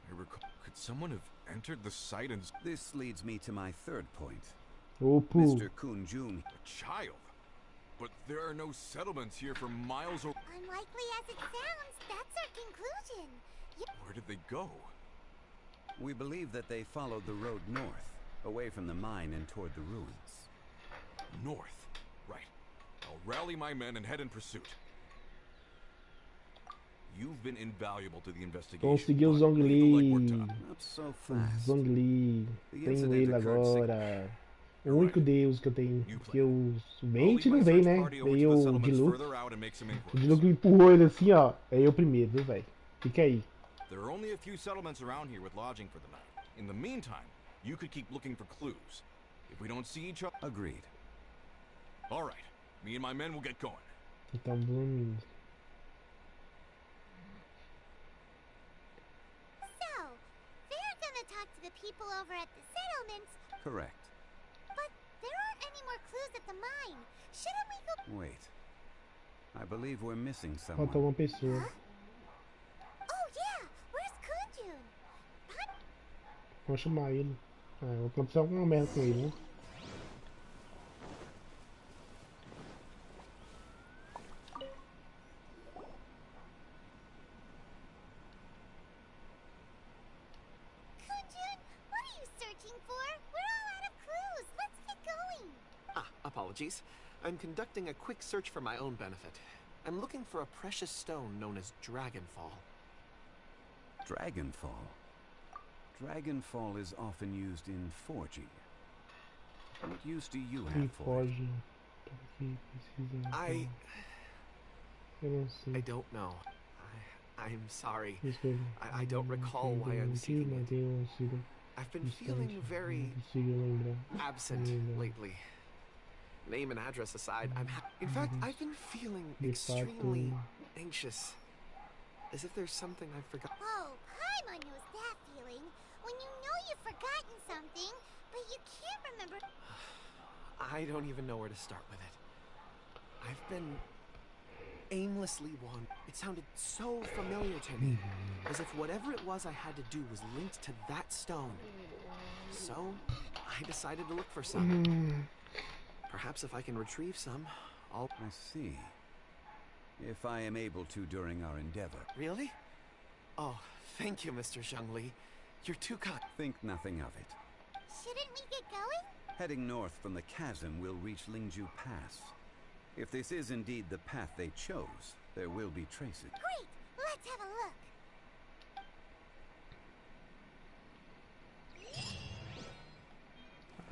I recall. Could someone have entered the site and This leads me to my third point. Opo. Mr. Kun-jun. a child? But there are no settlements here for miles or. Unlikely as it sounds, that's our conclusion. Where did they go? We believe that they followed the road north, away from the mine and toward the ruins. North. Right. I'll rally my men and head in pursuit. You've been invaluable to the investigation. Conseguiu o but leave the legwork to Zhongli. us. Not so fast. Zhongli. The Tenho incident ele occurred agora. O único deus que eu tenho. You Porque os I'll Vente lead my não veio, search né? party over to Veio the o settlements Diluc. further out and make some O inquiries. Diluc empurrou ele assim, ó. É eu primeiro, viu, velho? Fica aí. There are only a few settlements around here with lodging for the night. In the meantime, you could keep looking for clues. If we don't see each other, Agreed. all right. Me and my men will get going. Então vamos. So, they're gonna talk to the people over at the settlements, Correct. but there aren't any more clues at the mine. Shouldn't we go... Wait. I believe we're missing Falta someone. uma pessoa. Oh yeah, where's Kunjun? Vamos chamar ele. Ah, vou acontecer alguma merda com ele, né? Kunjun, what are you searching for? We're all out of clues. Let's get going. Apologies. I'm conducting a quick search for my own benefit. I'm looking for a precious stone known as Dragonfall. Dragonfall. Dragonfall is often used in forging. What use do you Quem have for it? foge? Aqui, precisa. Eu não sei. I don't know. I'm sorry. Desculpa. I don't recall why I'm seeking it. Mas eu consigo. I've been feeling very Não consigo lembrar. absent lately. Name and address aside, in fact, I've been feeling De extremely fato. anxious. As if there's something I've forgotten. Oh, Paimon knows that feeling. When you know you've forgotten something, but you can't remember... I don't even know where to start with it. I've been aimlessly wandering. It sounded so familiar to me, as if whatever it was I had to do was linked to that stone. So, I decided to look for some. Perhaps if I can retrieve some, I'll... I see. If I am able to during our endeavor. Really? Oh, thank you, Mr. Zhongli. You're too kind. Think nothing of it. Shouldn't we get going? Heading north from the chasm, we'll reach Lingju Pass. If this is indeed the path they chose, there will be traces. Great! Let's have a look.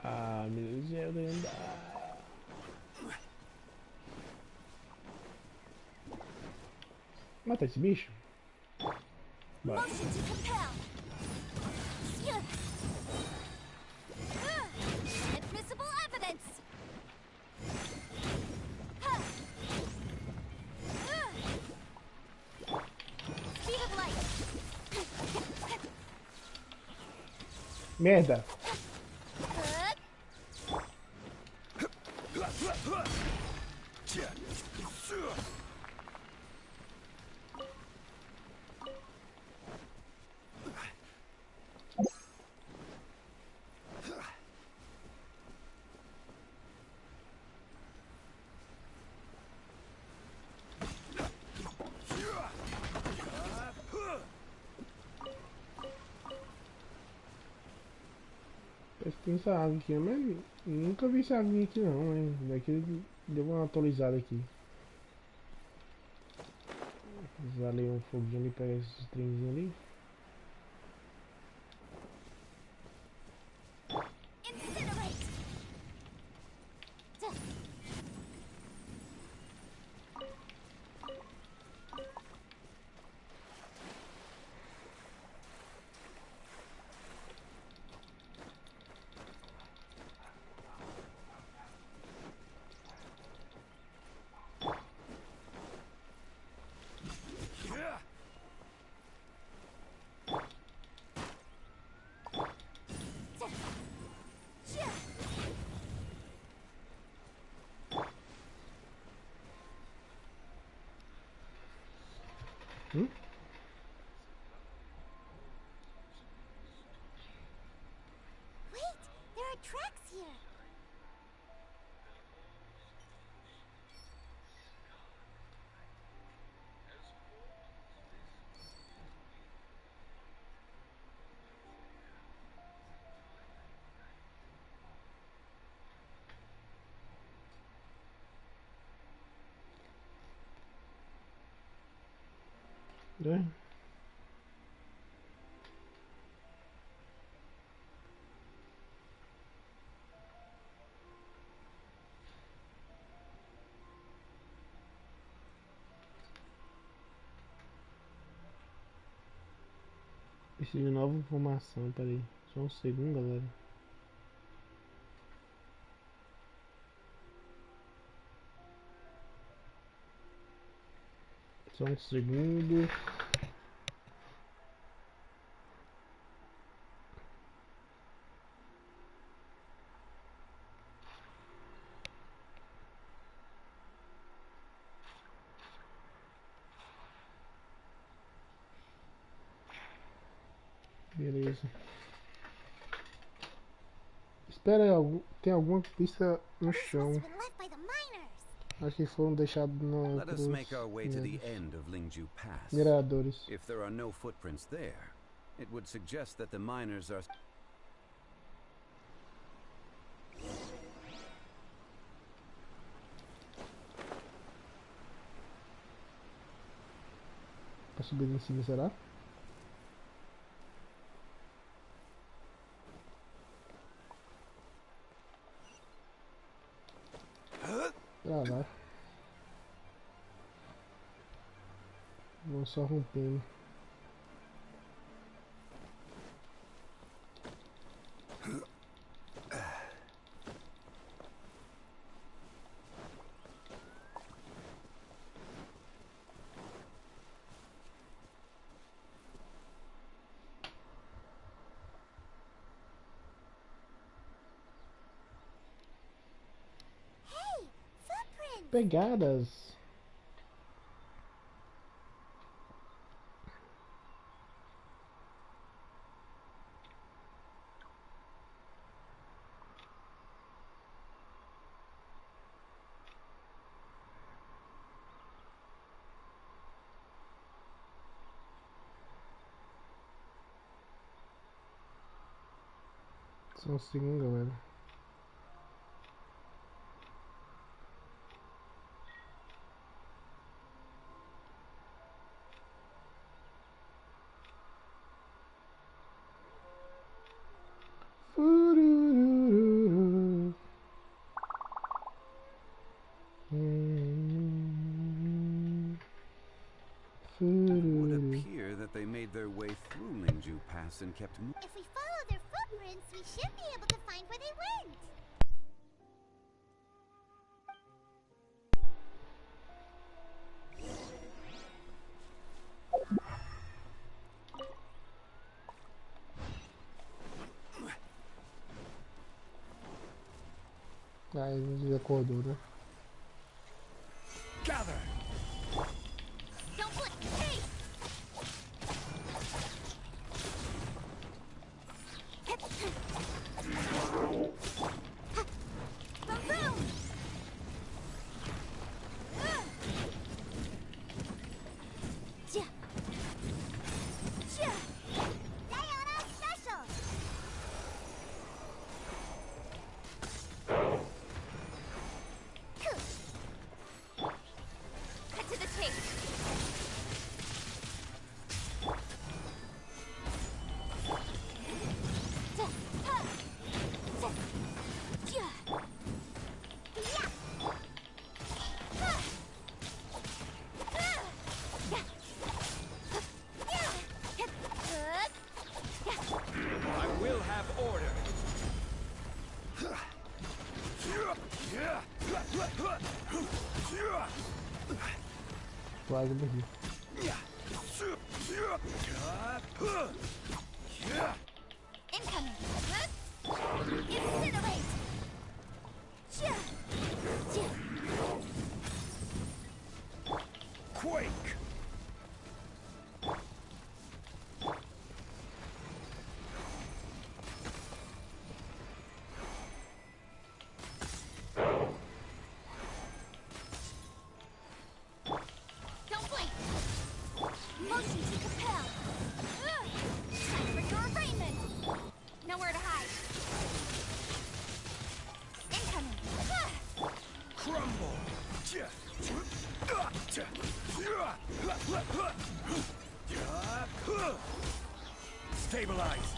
Ah, meu Deus, eu devo andar. Mata esse bicho. Bora. Motion to compel. Admissible evidence. Speed of light. Merda. Tem essa água aqui, mas nunca vi essa água aqui não, hein? Daqui deu uma atualizada aqui. Usar ali um foguinho ali, pegar esses trenzinhos ali. Incinerate! Hum? Wait, there are tracks here. Né? Preciso de nova informação, peraí. Só um segundo, galera. Só um segundo. Beleza. Espera aí, tem alguma pista no This must chão. have been left by the miners. Acho que foram deixados Let us make our way to the end of Lingju Pass. mineradores. If there are no footprints there, it would suggest that the miners are... Pra subir em cima, será? Pra lá. Vou só rompendo. Hey, footprints! Pegadas. Só um segundo, galera. Furururu. It would Fururu. appear that they made their way through Lingju Pass and kept moving. If we follow their footprints, we should be able to find where they went. Ah, ele acordou, né? Gather! Don't look! Hey! Boom! Sayonara special! Quase morri. Incoming. Incinerate. Quake! Don't blink. Motion to compel. Time for your arraignment. Nowhere to hide. Incoming. Crumble! Stabilize!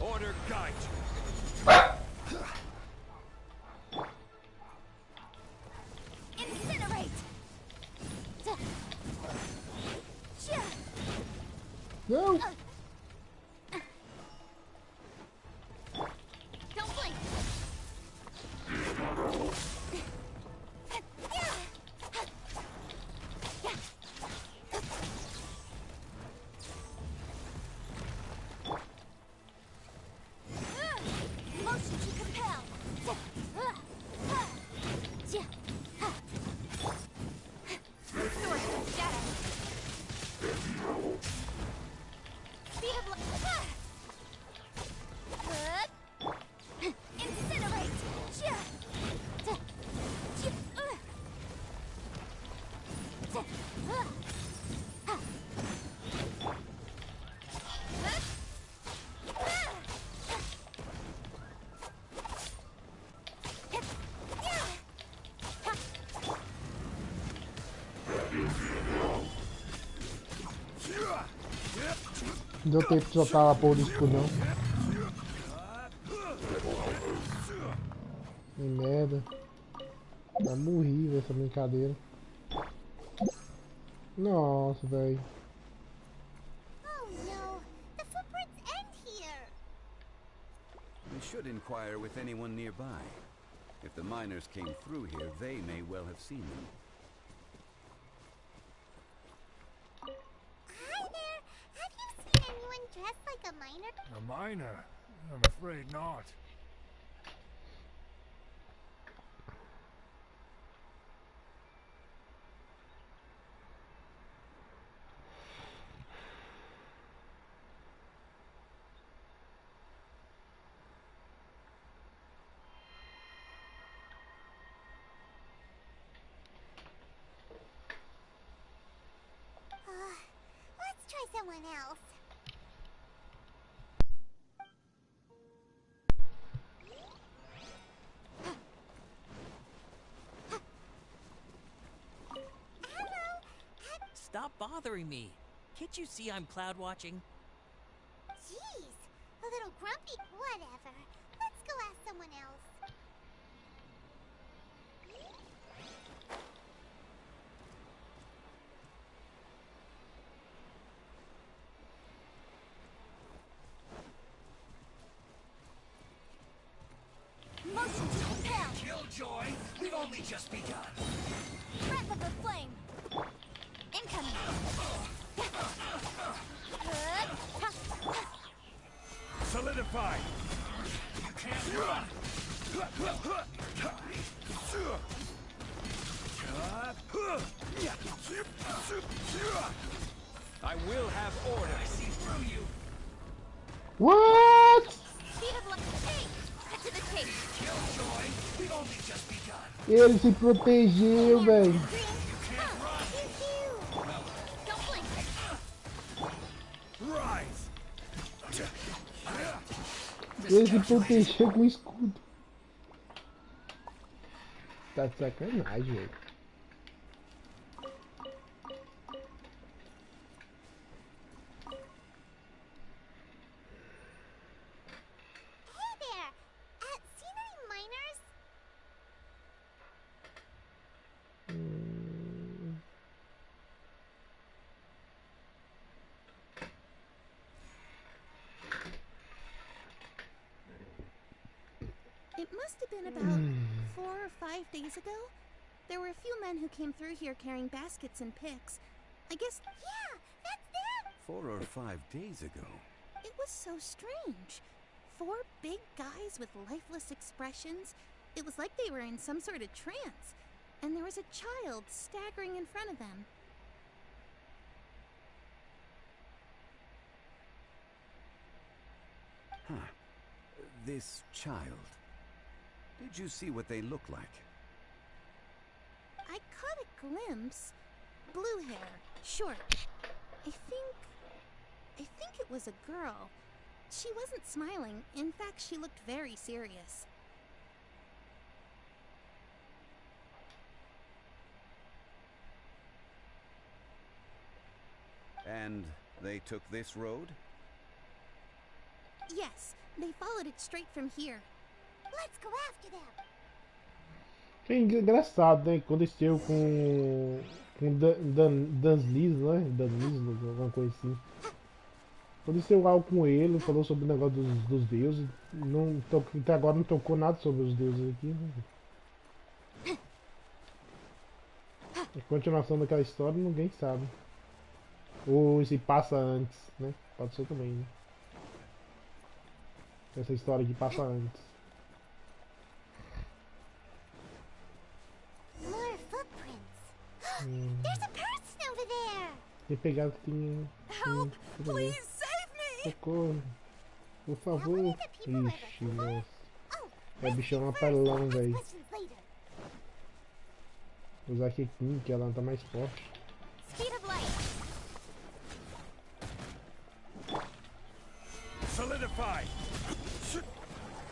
Order guide you! Incinerate. Não! Don't blink. Motion to compel. Sword of shadow. Speed of light. Incinerate. Não deu tempo de soltar a porra do escudo, não. Que merda. Já morri nessa brincadeira. Nossa, velho. Oh no, the footprints end here. We should inquire with anyone nearby. If the miners came through here, they may well have seen them. Hi there. Have you seen anyone dressed like a miner? A miner? I'm afraid not. Let's try someone else. Hello. Stop bothering me. Can't you see I'm cloud watching? Jeez, a little grumpy. Whatever. Let's go ask someone else. Motion to compel. Killjoy, we've only just begun. Breath of the flame. Incoming. Solidify! You can't run! I will have order. I see through you. What? Speed of light. Hey, cut to the chase. Killjoy, we've only just begun. Ele se protegeu, velho. Don't blink. Rise! Ele se protegeu com o escudo. Tá de sacanagem, velho. Hey there. Seen any miners? must have been about 4 or 5 days ago. There were a few men who came through here carrying baskets and picks. I guess... Yeah, that's them! 4 or 5 days ago. It was so strange. 4 big guys with lifeless expressions. It was like they were in some sort of trance. And there was a child staggering in front of them. Huh. This child. Did you see what they look like? I caught a glimpse. Blue hair, short. I think it was a girl. She wasn't smiling. In fact, she looked very serious. And they took this road? Yes, they followed it straight from here. Let's go after them! Que engraçado, né? Aconteceu com Danslis, né? Danslis, alguma coisa assim. Aconteceu algo com ele, falou sobre o negócio dos deuses. Não, até agora não tocou nada sobre os deuses aqui. Né? A continuação daquela história ninguém sabe. Ou se passa antes, né? Pode ser também, né? Essa história aqui passa antes. More footprints. There's a person over there! Tem pegado tinha. Help! Please save me! Socorro. Por favor. Now, what are the people Ixi, ever for? nossa. Oh, É bichão first, apelão, ask velho. questions later. Vou usar aqui que ela tá mais forte. Speed of light. Solidify!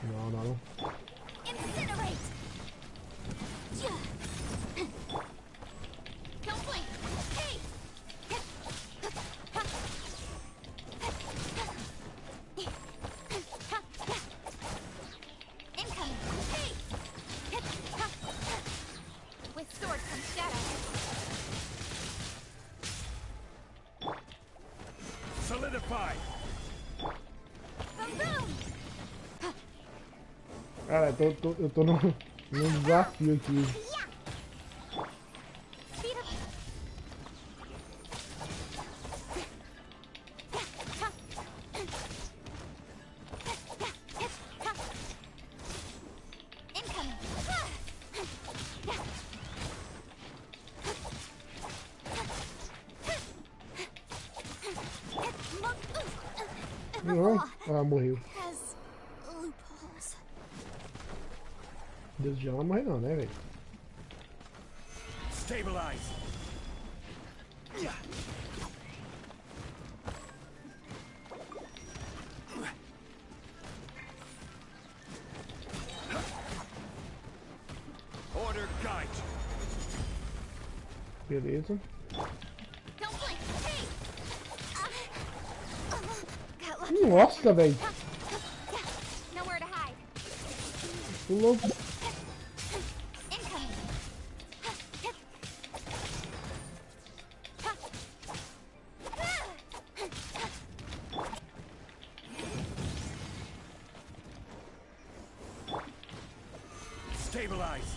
Não, não, não. Incinerate! Don't blink! Hey! Incoming! Hey! With sword comes shadow. Solidify! Cara, eu tô num desafio aqui. Speed of... Incoming! Não, ela morreu. Has loopholes. Deus de ela morreu não, né, velho? Stabilize! Order guide! Beleza. Don't blink! Hey! Got lucky. Nossa, velho. Nowhere to hide. Pulou. Incoming. Stabilize!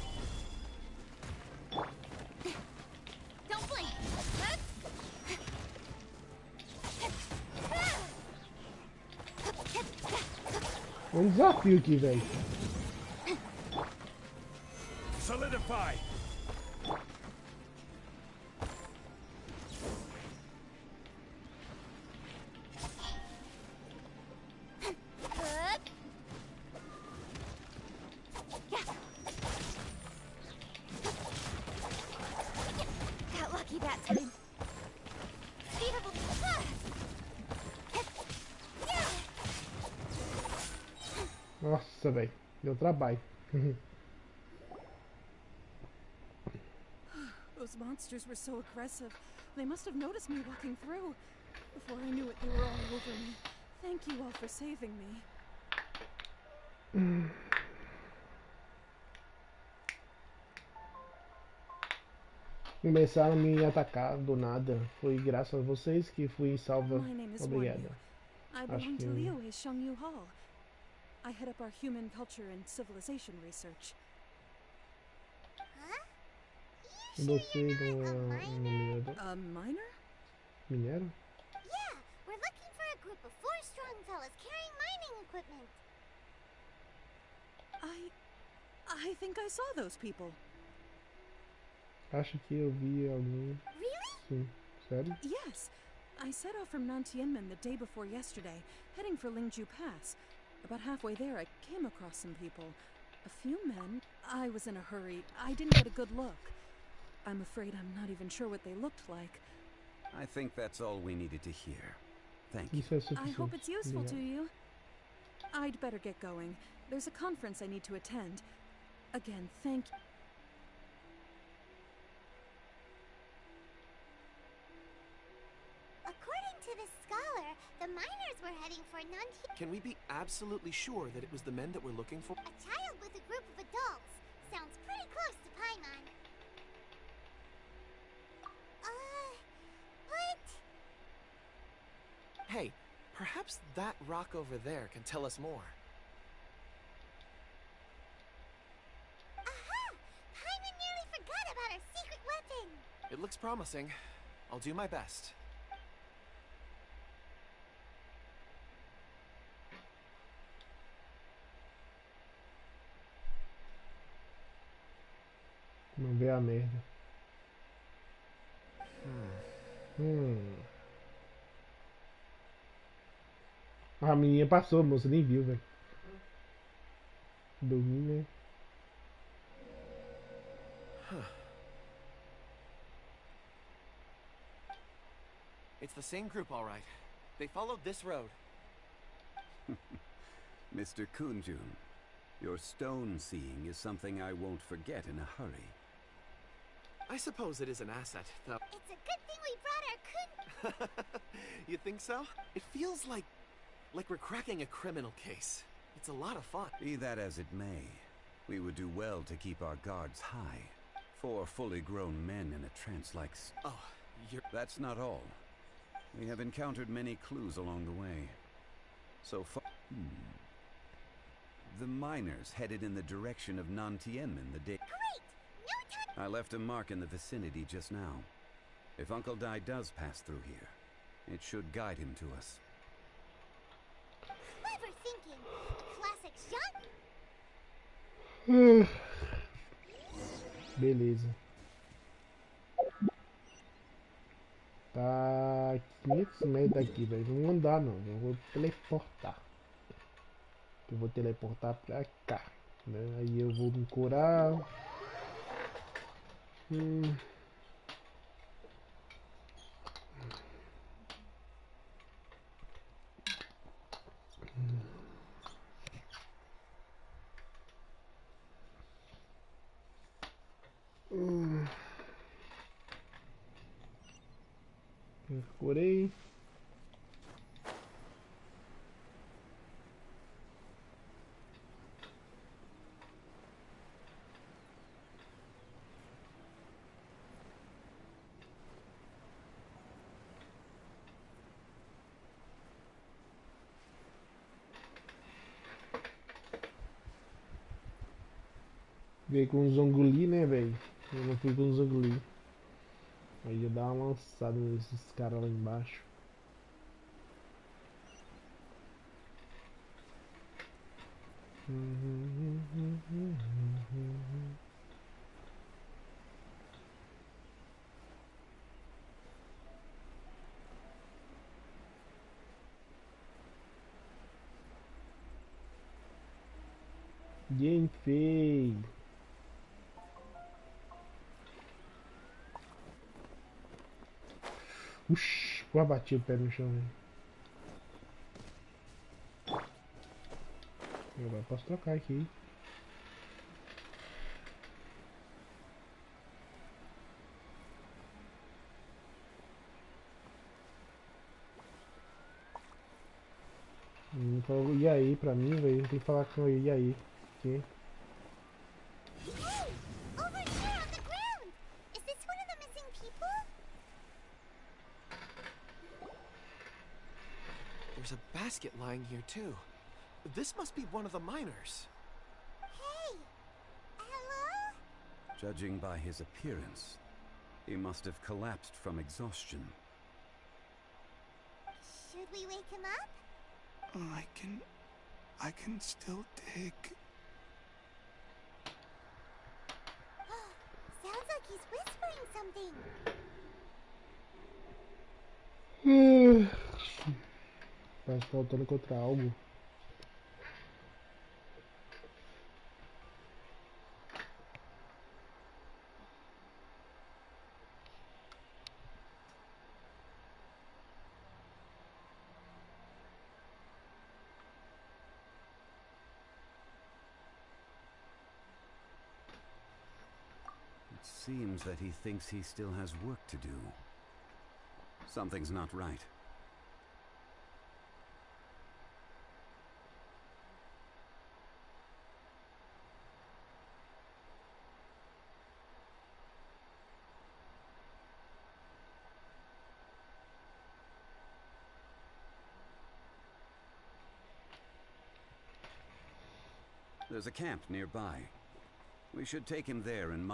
Don't blink. É um desafio aqui, velho. Solidify! Got lucky that time. Speed of... Nossa, velho. Deu trabalho. Those monsters were so aggressive. They must have noticed me walking through. Before I knew it, they were all over me. Thank you all for saving me. Começaram a me atacar do nada. Foi graças a vocês que fui salva. My name is Obrigada. Wanyu. I Acho belong que to Liyue Shengyu Hall. I head up our human culture and civilization research. Huh? Você You're não not a é um miner? minerador? A miner? Minério? Yeah, we're looking for a group of 4 strong fellas carrying mining equipment. I think I saw those people. Acho que eu vi alguém. Really? Sim. Sério? Yes. I set off from Nantianmen the day before yesterday, heading for Lingju Pass. About halfway there, I came across some people. A few men. I was in a hurry. I didn't get a good look. I'm afraid I'm not even sure what they looked like. I think that's all we needed to hear. Thank you. Isso é suficiente. I hope it's useful to Obrigado. you. I'd better get going. There's a conference I need to attend. Again, thank you. According to this scholar, the miners were heading for Nanti. Can we be absolutely sure that it was the men that we're looking for? A child with a group of adults. Sounds pretty close to Paimon. But... Hey, perhaps that rock over there can tell us more. Aha! Paimon nearly forgot about our secret weapon. It looks promising. I'll do my best. Não vê a merda. A menina passou, a moça nem viu, velho. Dormi, né? It's the same group, all right. They followed this road. Mr. Kunjun, your stone seeing is something I won't forget in a hurry. I suppose it is an asset, though. It's a good thing we brought our You think so? It feels like we're cracking a criminal case. It's a lot of fun. Be that as it may, we would do well to keep our guards high. 4 fully grown men in a trance like... Oh, you're... That's not all. We have encountered many clues along the way. So far... The miners headed in the direction of Nantianmen the day... Great! No time... I left a mark in the vicinity just now. If Uncle Dai does pass through here, it should guide him to us. Clever thinking. Classic shot. Beleza. Tá 500 metros daqui, velho. Não vou andar não, eu vou teleportar. Eu vou teleportar pra cá, né? Aí eu vou me curar. Curei. Veio com um zonguli, né, velho? Eu não fui com um zonguli. Aí eu dar uma lançada nesses caras lá embaixo. Bem feio. Uxi, quase bati o pé no chão, velho. Agora posso trocar aqui. Não falou e aí pra mim, velho. Tem que falar com ele e aí. Okay. Hey! Over here on the ground! Is this one of the missing people? There's a basket lying here, too. This must be one of the miners. Hey! Hello? Judging by his appearance, he must have collapsed from exhaustion. Should we wake him up? I can still dig. Sounds like he's whispering something. Parece que tá lutando contra algo. It seems that he thinks he still has work to do. Something's not right. There's a camp nearby. We should take him there and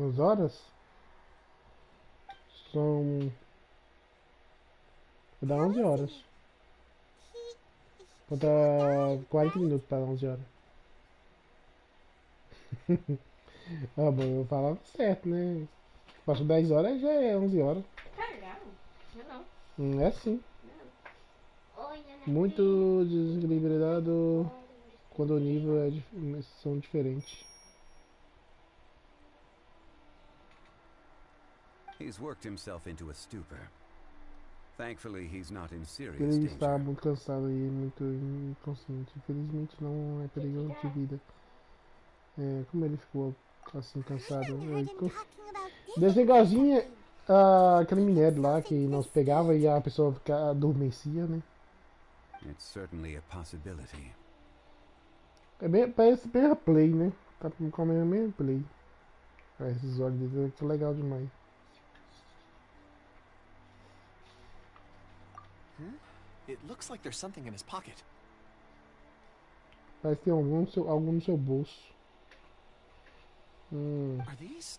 As horas? São... Vai dar 11 horas. Falta 40 minutos para 11 horas. Ah, bom, eu falava certo, né? Passou 10 horas já é 11 horas. É assim. Muito desequilibrado quando o nível são diferentes. He's worked himself into a stupor. Thankfully, he's not in serious Ele está danger. muito cansado e muito inconsciente. Infelizmente não é perigo de vida. Como ele ficou assim cansado? Deve ser igualzinho aquele minério lá que nós pegava e a pessoa adormecia, né? It's certainly a possibility. Parece bem a play, né? Tá comendo meio play. Esses olhos dele que legal demais. It looks like there's something in his pocket. Parece que tem algum no seu bolso. Are these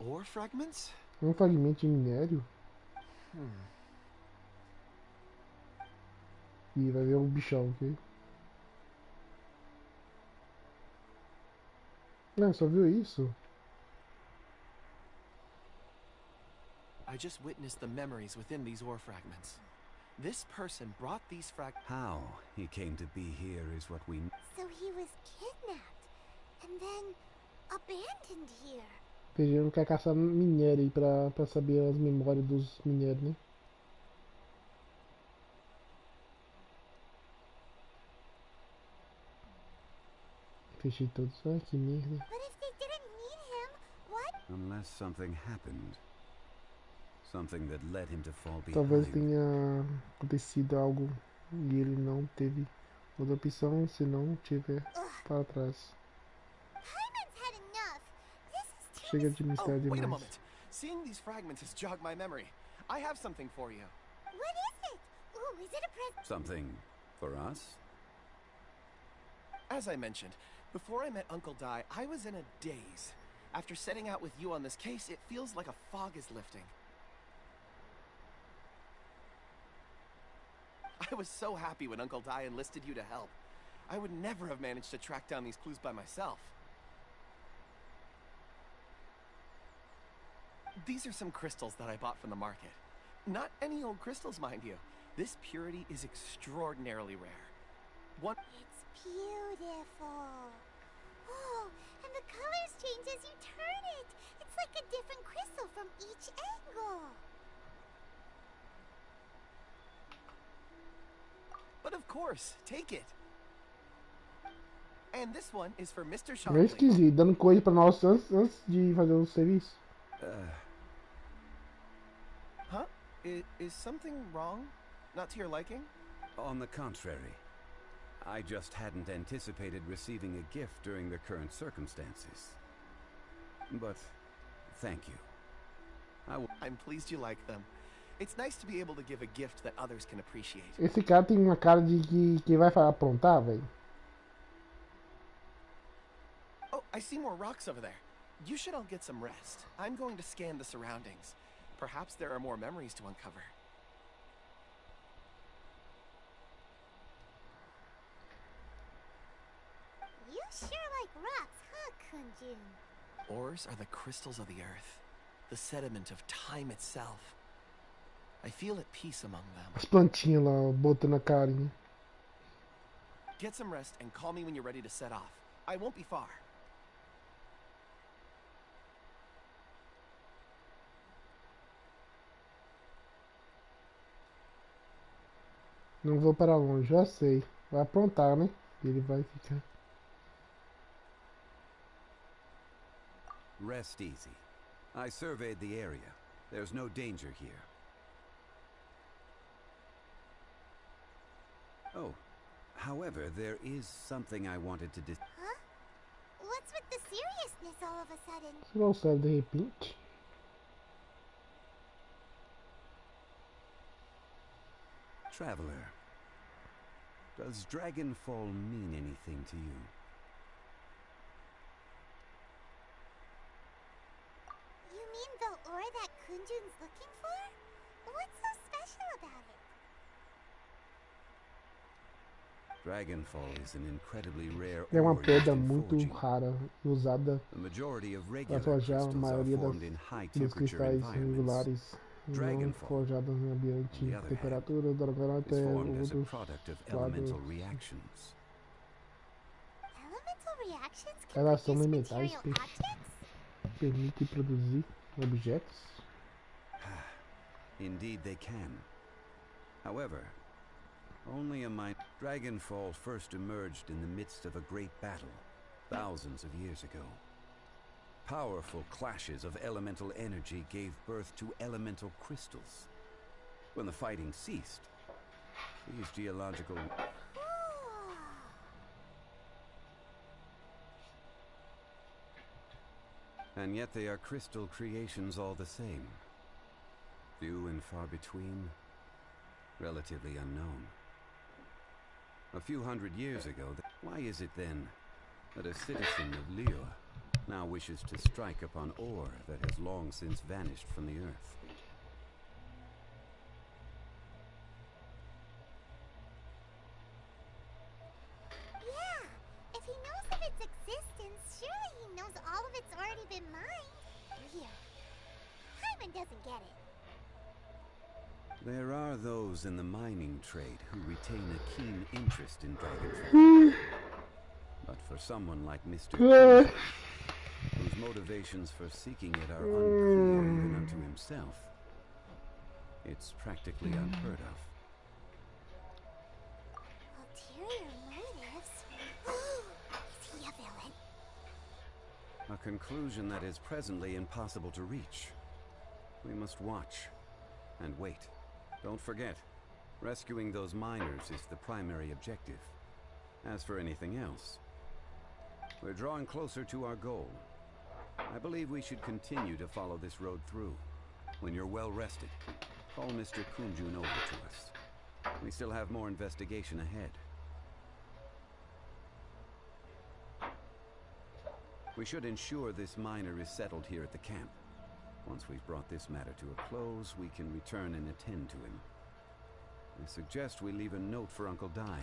ore fragments? Um fragmento de minério. E vai ver o bichão aqui. Não, só viu isso? I just witnessed the memories within these ore fragments. This person brought these fragments. How he came to be here is what we... So he was kidnapped and then abandoned here. Ele não quer caçar minério aí pra saber as memórias dos minérios, né? Fechei todos. Ai, que merda. But if they didn't need him, what? Unless something happened. Something that led him to fall Talvez behind. tenha acontecido algo e ele não teve outra opção se não tiver para trás. Hyman's had enough. This is too Chega de mistério Wait a demais. moment. Seeing these fragments has jogged my memory. I have something for you. What is it? Ooh, is it a present? Something for us? As I mentioned, before I met Uncle Dai, I was in a daze. After setting out with you on this case, it feels like a fog is lifting. I was so happy when Uncle Dai enlisted you to help. I would never have managed to track down these clues by myself. These are some crystals that I bought from the market. Not any old crystals, mind you. This purity is extraordinarily rare. One... It's beautiful. Oh, and the colors change as you turn it. It's like a different crystal from each angle. But of course, take it. And this one is for Mr. Meio Shockley. esquisito, dando coisa pra nós antes de fazer o serviço. Huh? Is something wrong? Not to your liking? On the contrary, I just hadn't anticipated receiving a gift during the current circumstances. But thank you. I'm pleased you like them. It's nice to be able to give a gift that others can appreciate. Esse cara tem uma cara de que vai aprontar, velho. Oh, I see more rocks over there. You should all get some rest. I'm going to scan the surroundings. Perhaps there are more memories to uncover. You sure like rocks, huh, Kunjun? Ores are the crystals of the earth, the sediment of time itself. I feel at peace among them. As plantinhas lá, botando a carinha. Get some rest and call me when you're ready to set off. I won't be far. Não vou para longe, já sei. Vai aprontar, né? Ele vai ficar. Rest easy. I surveyed the area. There's no danger here. Oh, however, there is something I wanted to Huh? What's with the seriousness all of a sudden? Você não sabe de repente. Traveler, does Dragonfall mean anything to you? You mean the ore that Kunjun's looking for? What's so special about it? Dragonfall is an incredibly rare É uma ore used pedra in muito forging. rara e usada The majority of para regular forjar a crystals are maioria formed in high dos temperature cristais environments. regulares não Dragonfall, forjados em ambiente on the de other temperatura. O dragão Is é formed as a outros product of lados. elemental reactions. Elemental reactions can Elas são produce elementais material que objects? permitem produzir objetos. Indeed they can. However, only a Dragonfall first emerged in the midst of a great battle, thousands of years ago. Powerful clashes of elemental energy gave birth to elemental crystals. When the fighting ceased, these geological... And yet they are crystal creations all the same. Few and far between, relatively unknown. A few hundred years ago, why is it then that a citizen of Liyue now wishes to strike upon ore that has long since vanished from the earth? Yeah, if he knows of its existence, surely he knows all of it's already been mined. Weird. Hyman doesn't get it. There are those in the mining trade who retain a keen interest in Dragonfall. But for someone like Mr. Kunjun, whose motivations for seeking it are unclear even unto himself, it's practically unheard of. Ulterior motives? Is he a villain? A conclusion that is presently impossible to reach. We must watch and wait. Don't forget, rescuing those miners is the primary objective. As for anything else, we're drawing closer to our goal. I believe we should continue to follow this road through. When you're well rested, call Mr. Kunjun over to us. We still have more investigation ahead. We should ensure this miner is settled here at the camp. Once we've brought this matter to a close, we can return and attend to him. I suggest we leave a note for Uncle Dai.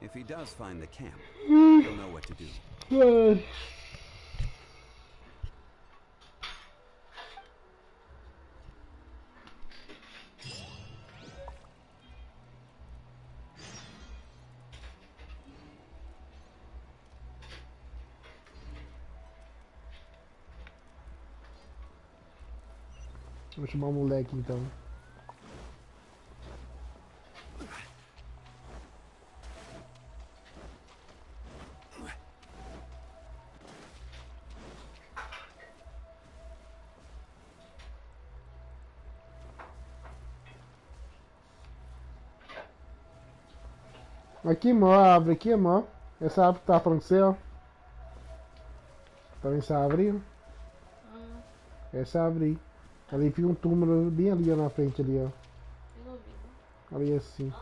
If he does find the camp, he'll know what to do. Vou chamar o moleque então. Aqui, amor, a árvore aqui, amor. Essa árvore que tá falando com você, ó. Tá vendo essa árvore? Ó? Essa árvore aí. Ali fica um túmulo bem ali, ó, na frente ali, ó. Ali assim.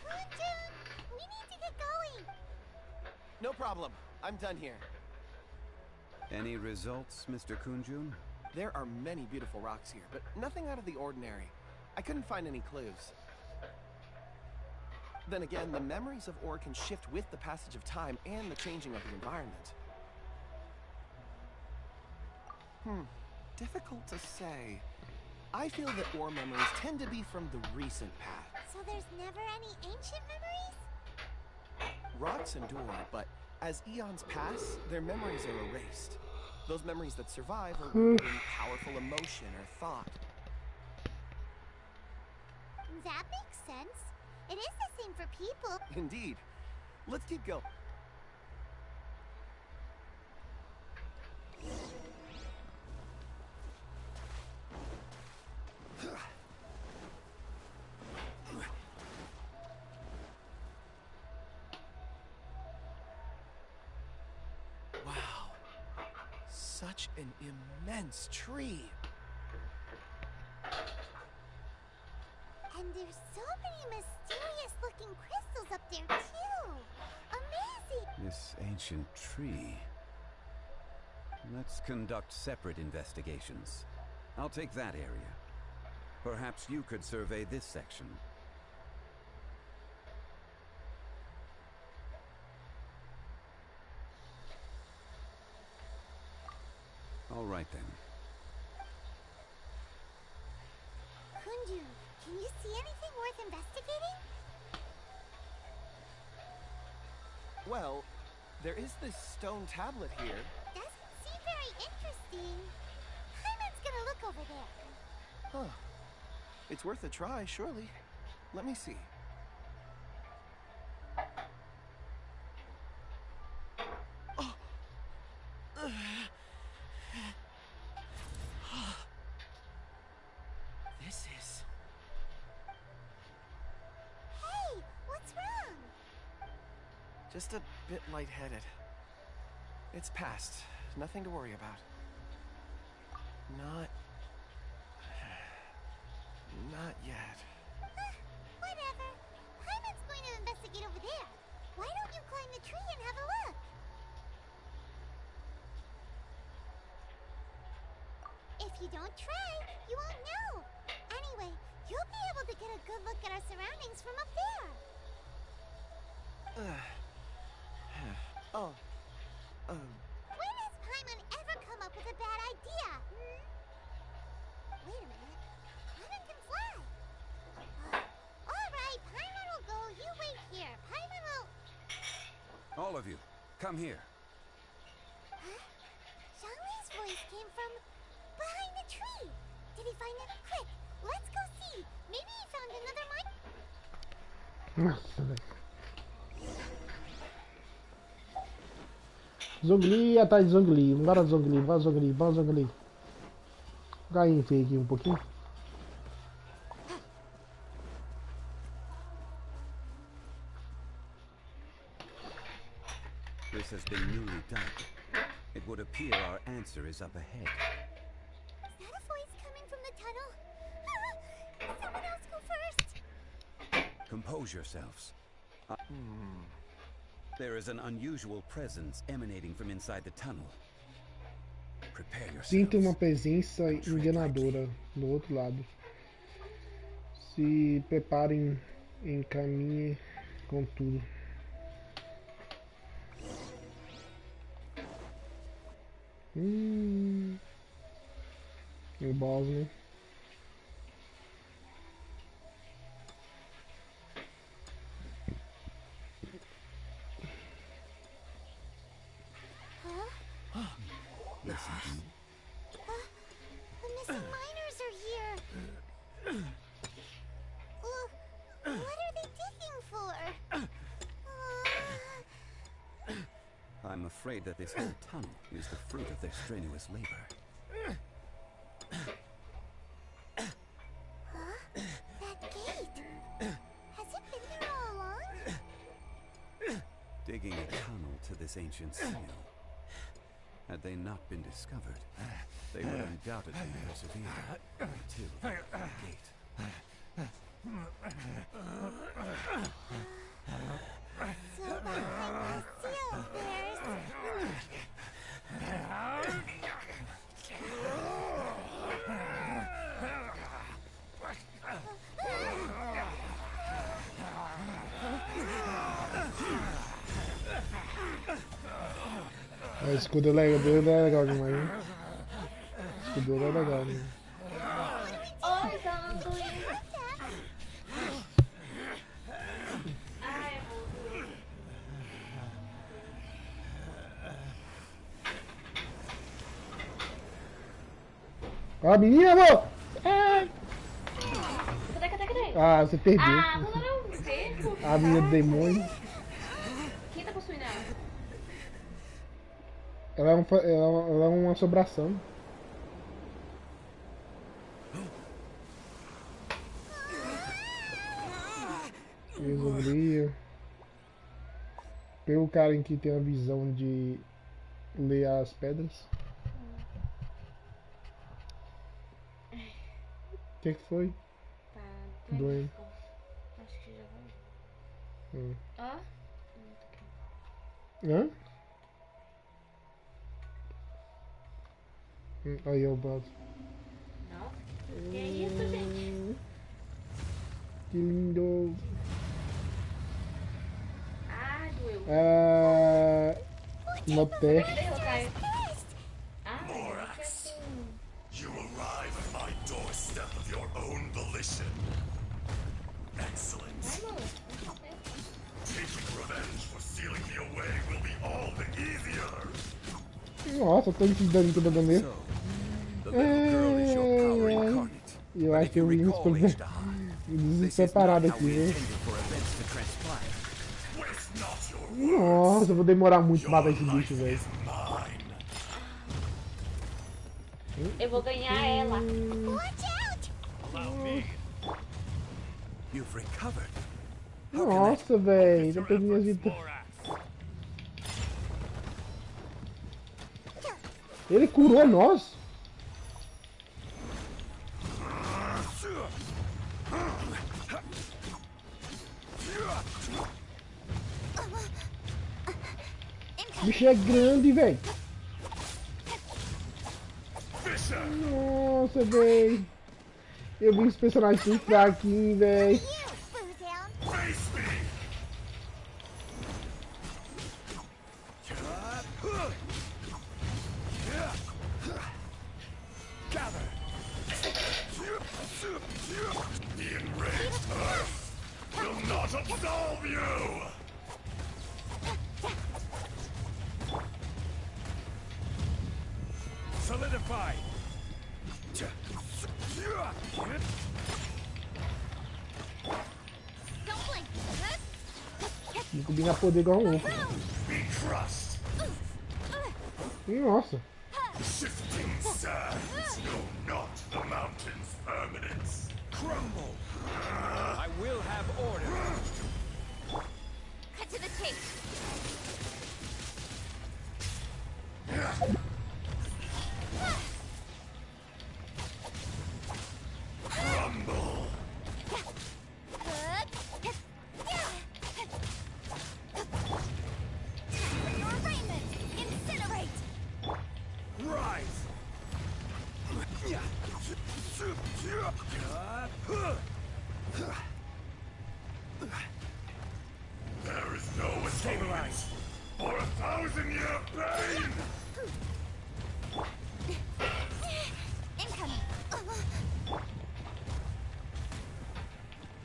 Kunjun, we need to get going. No problem. I'm done here. Any results, Mr. Kunjun? There are many beautiful rocks here, but nothing out of the ordinary. I couldn't find any clues. Then again, the memories of ore can shift with the passage of time and the changing of the environment. Difficult to say. I feel that ore memories tend to be from the recent past. So there's never any ancient memories? Rocks endure, but as eons pass, their memories are erased. Those memories that survive are rooted in powerful emotion or thought. That makes sense. It is the same for people. Indeed. Let's keep going. Wow. Such an immense tree. And there's so many mysterious looking crystals up there too. Amazing! This ancient tree. Let's conduct separate investigations. I'll take that area. Perhaps you could survey this section. All right then. Kunjun, can you see anything worth investigating? Well, there is this stone tablet here. Doesn't seem very interesting. Hyman's gonna look over there. Huh. It's worth a try, surely. Let me see. Oh. This is... Hey, what's wrong? just a bit lightheaded. It's past. Nothing to worry about. Not yet. Whatever. Hyman's going to investigate over there. Why don't you climb the tree and have a look? If you don't try, you won't know. Anyway, you'll be able to get a good look at our surroundings from up there. When has Paimon ever come up with a bad idea? Wait a minute. Paimon can fly. All right, Paimon will go. You wait here. Paimon will... All of you, come here. Huh? Zhanglei's voice came from behind the tree. Did he find it? Quick, let's go see. Maybe he found another mine. Nossa, velho. Zongli, atrás de Zongli. Bora Zongli, bora Zongli, bora Zongli. Gainho feio aqui um pouquinho. This has been newly done. It would appear our answer is up ahead. Is that a voice coming from the tunnel? Someone else go first. Compose yourselves. There is an unusual presence emanating from inside the tunnel. Prepare Sinta uma yourselves. presença enganadora do outro lado. Se preparem, encaminhe com tudo. O boss, né? Listen to me. The missing miners are here. What are they digging for? I'm afraid that this whole tunnel is the fruit of their strenuous labor. digging a tunnel to this ancient seal. Had they not been discovered, they would undoubtedly persevere until the gate. So behind the seal, O escudo dele é legal demais, hein? O escudo dele é legal, né? Oi, Zanto. Ai, amor. Ó, menina, amor! Ai. Cadê? Ah, você perdeu. Ah, não, perco. A menina do demônio. Quem tá possuindo ela? Ela é uma assombração. Resolveria. Pelo cara em que tem a visão de ler as pedras. O que foi? Tá Doendo. Acho que já vai. Hum. Ó. Hã? Aí é o braço. Nossa, que é isso, gente? Que lindo. Ah, doeu. No teste. Derrotar ele. Morax, you arrive at my doorstep of your own volition. Excellent. Taking revenge for sealing me away will be all the easier. Nossa, tô intimidando toda maneira. The little girl is your power incarnate. Eu But acho if que you eu vim recall, Ishtar, this is not separado how aqui, we né? intended for events to transpire. Waste not your words. Nossa, eu vou demorar muito pra matar esse Your bicho, life velho. is mine. Eu vou ganhar ela. watch out! Allow me. You've recovered. How can that Nossa, velho, já Your perdi minhas efforts, vidas. Morax. Ele curou nós? O bicho é grande, velho. Nossa, velho. Eu vi os personagens tão fraquinhos, velho. You, Boozound! Face me. Gather. The enraged earth will not absolve you. Solidify. Don't blink! Vou combinar poder igual um louco. Be crushed. Nossa. Shifting sands know not the mountain's permanence. Crumble. I will have order. Cut to the chase! Crumble. Your arraignment! Incinerate! Rise. There is no atonement for 1,000-year pain. Incoming!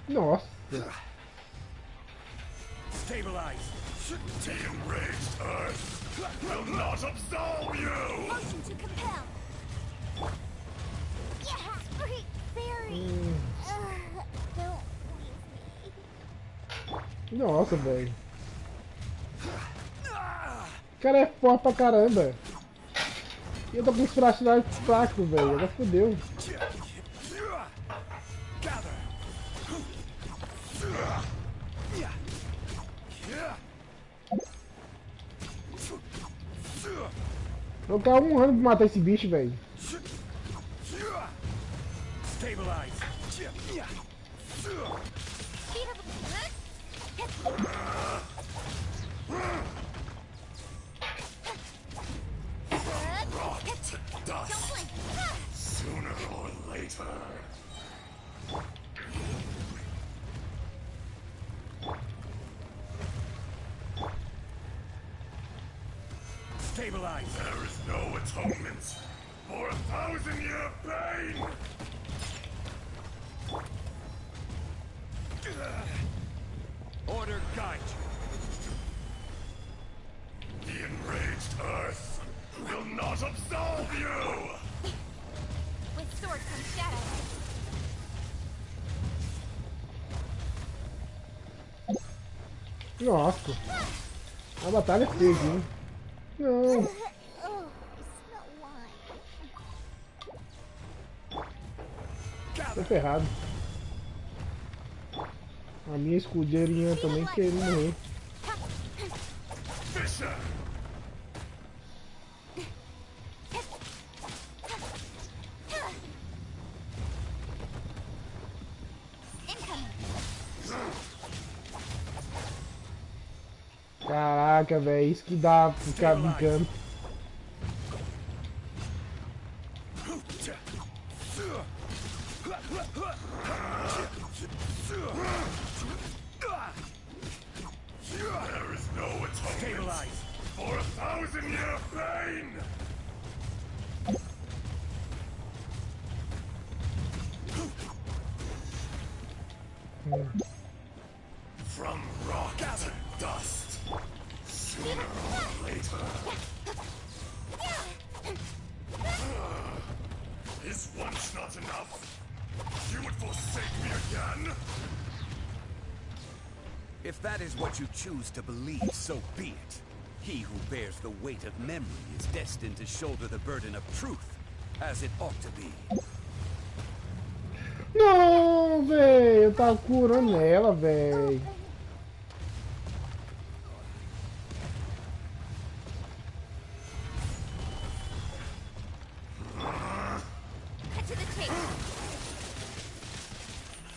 Nossa. Stabilize. The enraged earth will not absolve you. Motion to compel! Yeah! Free berry! Don't leave me. Nossa, velho. O cara é forte pra caramba. E eu tô com os personagens fracos, velho. Já fodeu. Gather. Eu quero um ano pra matar esse bicho, velho. Stabilize. Rot to dust. Sooner or later. Stabilize. There is no atonement for 1,000-year pain. Order guide you. The enraged Earth will not absolve you. With sword comes shadow. Nossa. A batalha é feia, hein? Não. Oh, I smell wine. Tô ferrado. A minha escudeirinha também querendo morrer. Fisher. Caraca, velho, isso que dá pra ficar brincando. There is no atonement for 1,000-year pain. From rock to dust. Sooner or later. Is once not enough? You would forsake me again? If that is what you choose to believe, so be it. He who bears the weight of memory is destined to shoulder the burden of truth, as it ought to be. Não, velho, eu tava curando ela, velho. Cut to the chase.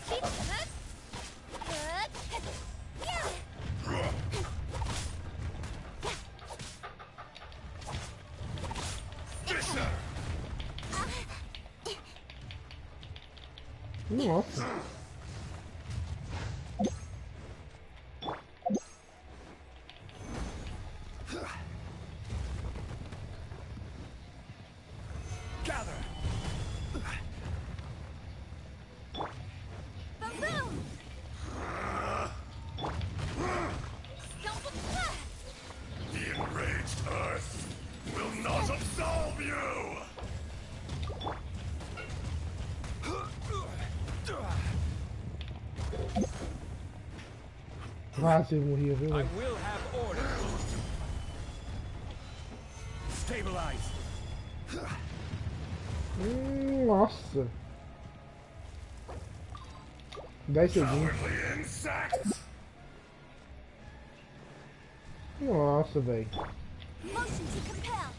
Keep good. Fisher! Nossa. Gather! Boom! The enraged Earth will not absolve you! Quase morria, viu? I will have order. Stabilize. Nossa. 10 segundos. Cowardly insects! Nossa, velho. Motion to compel.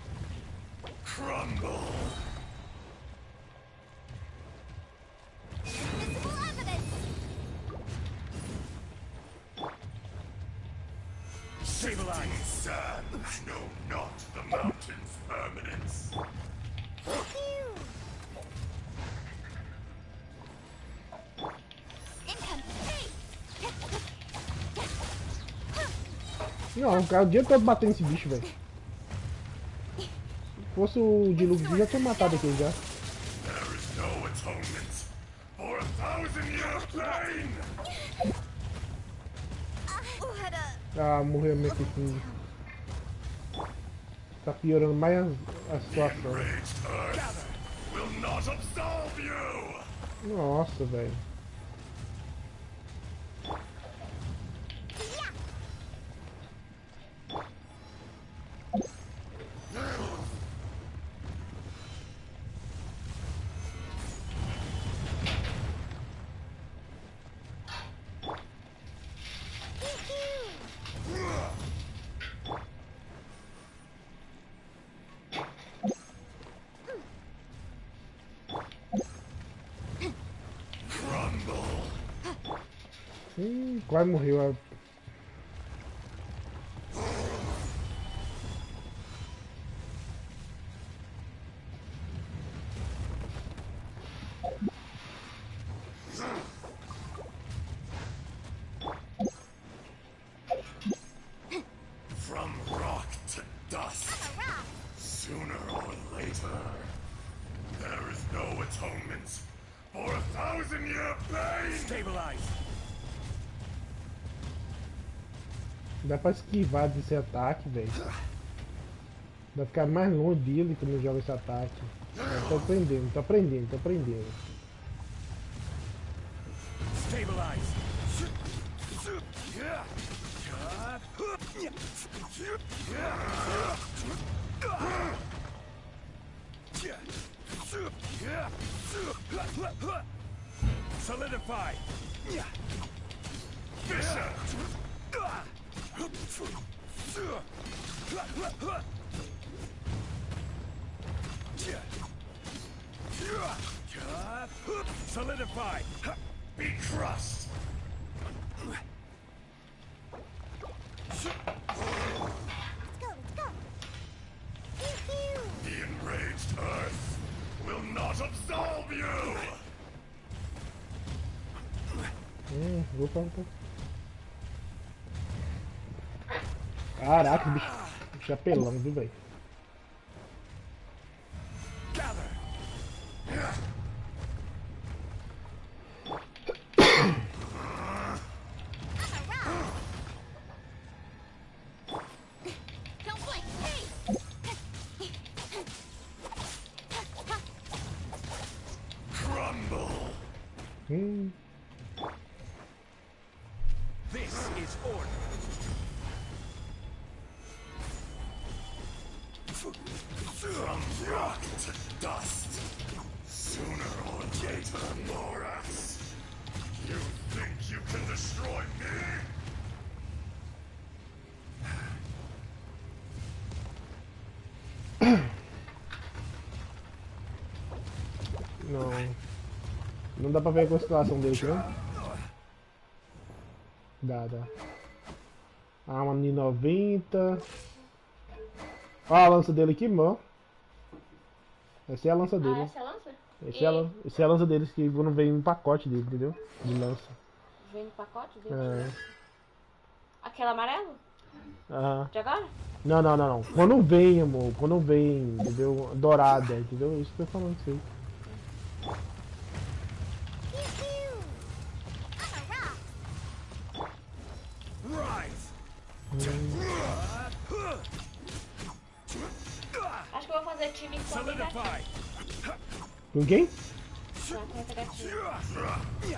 Crumble! Visible evidence. Stabilize! Sands know not the mountain's permanence. Não, o cara o dia todo batendo esse bicho, velho. Se fosse o dilúvio, já tinha matado aquele já. There is no atonement for 1,000-year pain! Ah, morreu meio que fundo. Tá piorando mais a situação. Enraged Earth will not absolve you! Nossa, velho. Quase morreu. From rock to dust. Sooner or later. There is no atonement for a 1,000-year pain! Stabilize! Dá pra esquivar desse ataque, velho. Vai ficar mais longe dele quando eu jogo esse ataque. Eu tô aprendendo, tô aprendendo, tô aprendendo. Stabilize! Solidify! Fisher! Solidify! Be crushed! Let's go, let's go. Pew, pew. The enraged Earth will not absolve you! Opa. Caraca, bicho apelão, viu, velho? Don't blink, hey! Crumble! This is order. From rock to dust. Sooner or later, Morax. You think you can destroy me? Não dá pra ver a constelação dele aqui, né? Dá. Arma de 90. Olha a lança dele aqui, mano. Essa é a lança dele. essa é a lança? Essa é a lança deles que não vem no pacote dele, entendeu? De lança. Vem no pacote dele? É. Aquela amarela? Aham. De agora? Não. Quando vem, amor. Quando vem, entendeu? Dourada, entendeu? Isso que eu tô falando isso aí. Acho que eu vou fazer time com a minha gatinha. Com quem? Com essa gatinha.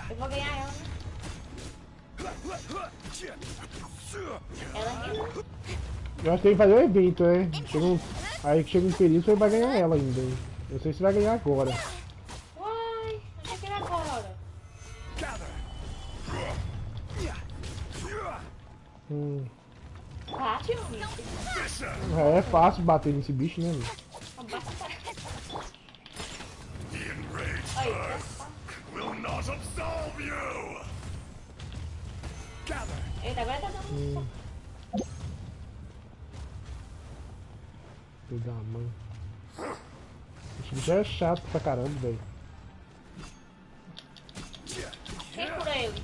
Eu vou ganhar ela, né? Ela riu. Eu acho que tem que fazer um evento, né? Aí chega um período você vai ganhar ela ainda. Não sei se vai ganhar agora. Uai, achei que era agora. Bate, bicho. É fácil bater nesse bicho, né? The enraged Earth will not absolve you! Eita, agora tá dando. Filho da mãe. Esse bicho é chato pra caramba, velho. Quem cura ele?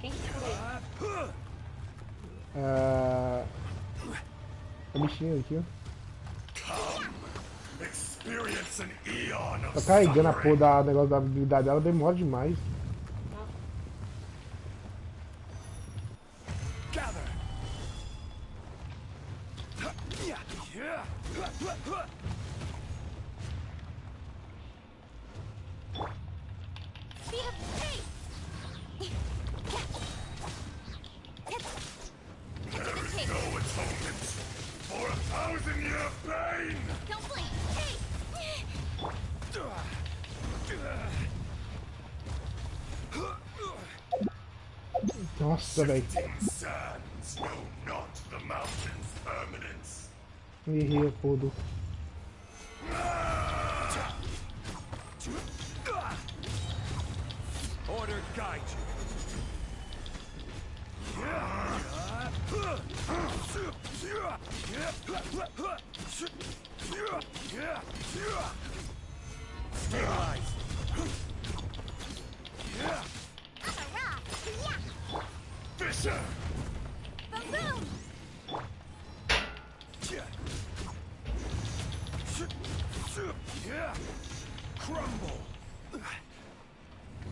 Quem que cura ele? A bichinha aqui, ó. Experience an eon of Tá carregando a suffering. porra da negócio da habilidade dela, demora demais. Speed of space! There is no atonement for a 1,000-year pain! Don't blink, hey! Nossa, velho. Shifting sands know not the mountain's permanence. Errei a porra do... Order guide you. Fisher! Crumble!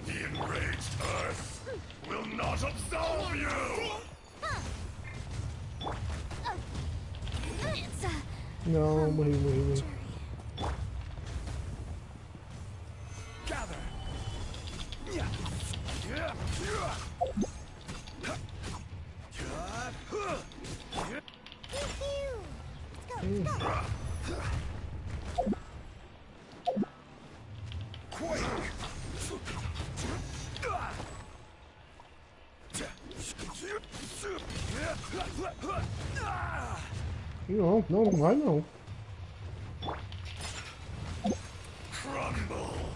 The enraged earth will not absolve you! Não, morri. Gather! Não vai não. Crumble!